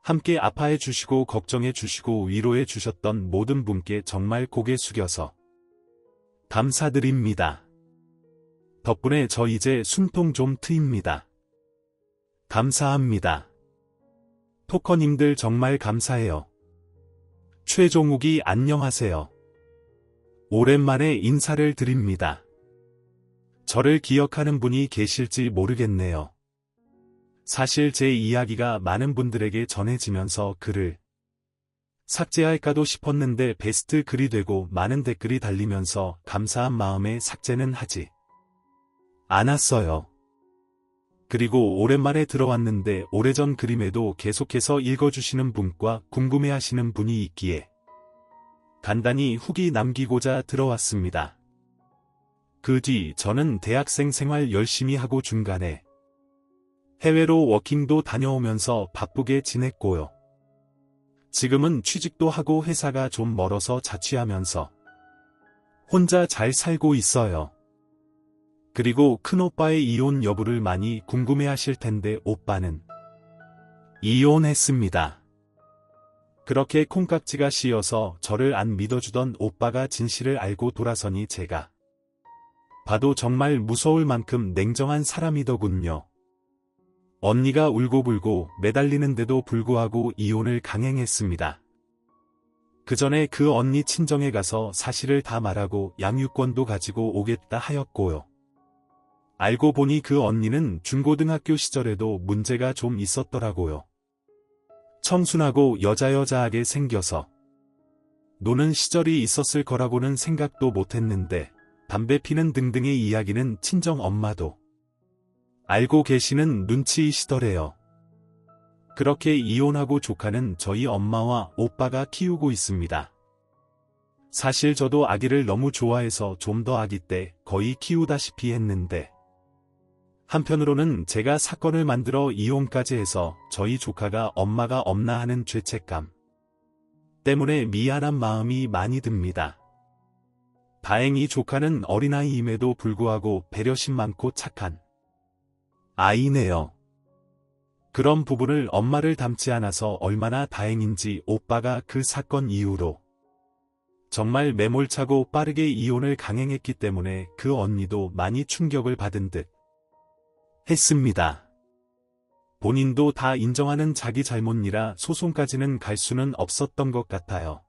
함께 아파해 주시고 걱정해 주시고 위로해 주셨던 모든 분께 정말 고개 숙여서 감사드립니다. 덕분에 저 이제 숨통 좀 트입니다. 감사합니다. 토커님들 정말 감사해요. 최종욱이 안녕하세요. 오랜만에 인사를 드립니다. 저를 기억하는 분이 계실지 모르겠네요. 사실 제 이야기가 많은 분들에게 전해지면서 글을 삭제할까도 싶었는데 베스트 글이 되고 많은 댓글이 달리면서 감사한 마음에 삭제는 하지 않았어요. 그리고 오랜만에 들어왔는데 오래전 그림에도 계속해서 읽어주시는 분과 궁금해하시는 분이 있기에 간단히 후기 남기고자 들어왔습니다. 그 뒤 저는 대학생 생활 열심히 하고 중간에 해외로 워킹도 다녀오면서 바쁘게 지냈고요. 지금은 취직도 하고 회사가 좀 멀어서 자취하면서 혼자 잘 살고 있어요. 그리고 큰오빠의 이혼 여부를 많이 궁금해하실 텐데 오빠는 이혼했습니다. 그렇게 콩깍지가 씌어서 저를 안 믿어주던 오빠가 진실을 알고 돌아서니 제가 봐도 정말 무서울 만큼 냉정한 사람이더군요. 언니가 울고불고 매달리는데도 불구하고 이혼을 강행했습니다. 그 전에 그 언니 친정에 가서 사실을 다 말하고 양육권도 가지고 오겠다 하였고요. 알고 보니 그 언니는 중고등학교 시절에도 문제가 좀 있었더라고요. 청순하고 여자여자하게 생겨서 노는 시절이 있었을 거라고는 생각도 못했는데 담배 피는 등등의 이야기는 친정 엄마도 알고 계시는 눈치이시더래요. 그렇게 이혼하고 조카는 저희 엄마와 오빠가 키우고 있습니다. 사실 저도 아기를 너무 좋아해서 좀 더 아기 때 거의 키우다시피 했는데 한편으로는 제가 사건을 만들어 이혼까지 해서 저희 조카가 엄마가 없나 하는 죄책감 때문에 미안한 마음이 많이 듭니다. 다행히 조카는 어린아이임에도 불구하고 배려심 많고 착한 아이네요. 그런 부분을 엄마를 닮지 않아서 얼마나 다행인지 오빠가 그 사건 이후로 정말 매몰차고 빠르게 이혼을 강행했기 때문에 그 언니도 많이 충격을 받은 듯 했습니다. 본인도 다 인정하는 자기 잘못이라 소송까지는 갈 수는 없었던 것 같아요.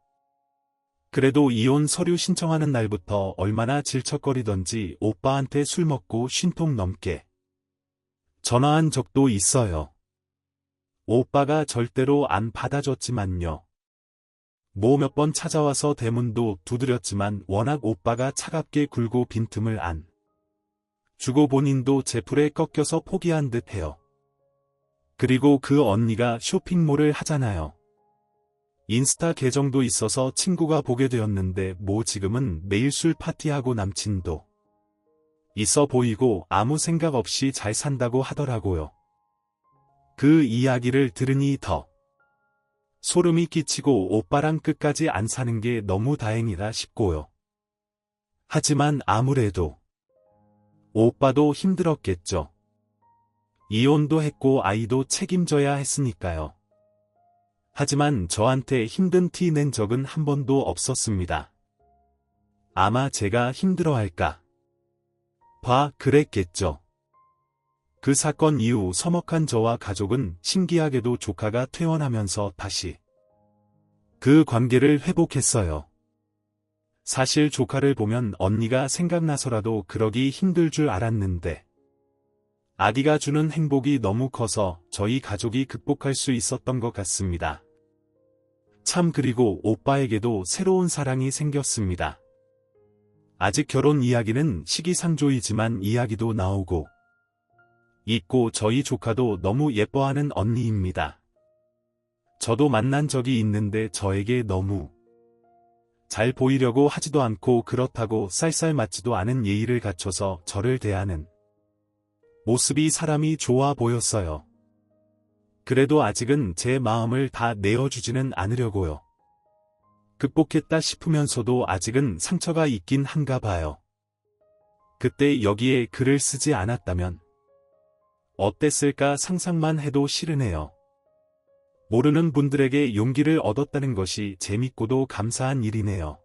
그래도 이혼 서류 신청하는 날부터 얼마나 질척거리던지 오빠한테 술 먹고 50통 넘게 전화한 적도 있어요. 오빠가 절대로 안 받아줬지만요. 뭐 몇 번 찾아와서 대문도 두드렸지만 워낙 오빠가 차갑게 굴고 빈틈을 안 주고 본인도 제풀에 꺾여서 포기한 듯 해요. 그리고 그 언니가 쇼핑몰을 하잖아요. 인스타 계정도 있어서 친구가 보게 되었는데 뭐 지금은 매일 술 파티하고 남친도 있어 보이고 아무 생각 없이 잘 산다고 하더라고요. 그 이야기를 들으니 더 소름이 끼치고 오빠랑 끝까지 안 사는 게 너무 다행이다 싶고요. 하지만 아무래도 오빠도 힘들었겠죠. 이혼도 했고 아이도 책임져야 했으니까요. 하지만 저한테 힘든 티 낸 적은 한 번도 없었습니다. 아마 제가 힘들어할까 봐 그랬겠죠. 그 사건 이후 서먹한 저와 가족은 신기하게도 조카가 퇴원하면서 다시 그 관계를 회복했어요. 사실 조카를 보면 언니가 생각나서라도 그러기 힘들 줄 알았는데 아기가 주는 행복이 너무 커서 저희 가족이 극복할 수 있었던 것 같습니다. 참 그리고 오빠에게도 새로운 사랑이 생겼습니다. 아직 결혼 이야기는 시기상조이지만 이야기도 나오고 있고 저희 조카도 너무 예뻐하는 언니입니다. 저도 만난 적이 있는데 저에게 너무 잘 보이려고 하지도 않고 그렇다고 쌀쌀 맞지도 않은 예의를 갖춰서 저를 대하는 모습이 사람이 좋아 보였어요. 그래도 아직은 제 마음을 다 내어주지는 않으려고요. 극복했다 싶으면서도 아직은 상처가 있긴 한가 봐요. 그때 여기에 글을 쓰지 않았다면 어땠을까 상상만 해도 싫으네요. 모르는 분들에게 용기를 얻었다는 것이 재밌고도 감사한 일이네요.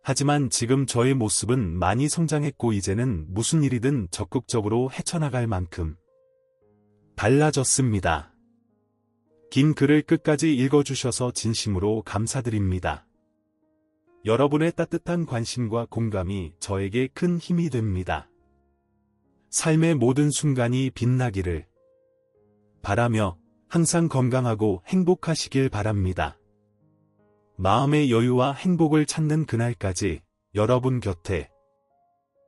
하지만 지금 저의 모습은 많이 성장했고 이제는 무슨 일이든 적극적으로 헤쳐나갈 만큼 달라졌습니다. 긴 글을 끝까지 읽어주셔서 진심으로 감사드립니다. 여러분의 따뜻한 관심과 공감이 저에게 큰 힘이 됩니다. 삶의 모든 순간이 빛나기를 바라며 항상 건강하고 행복하시길 바랍니다. 마음의 여유와 행복을 찾는 그날까지 여러분 곁에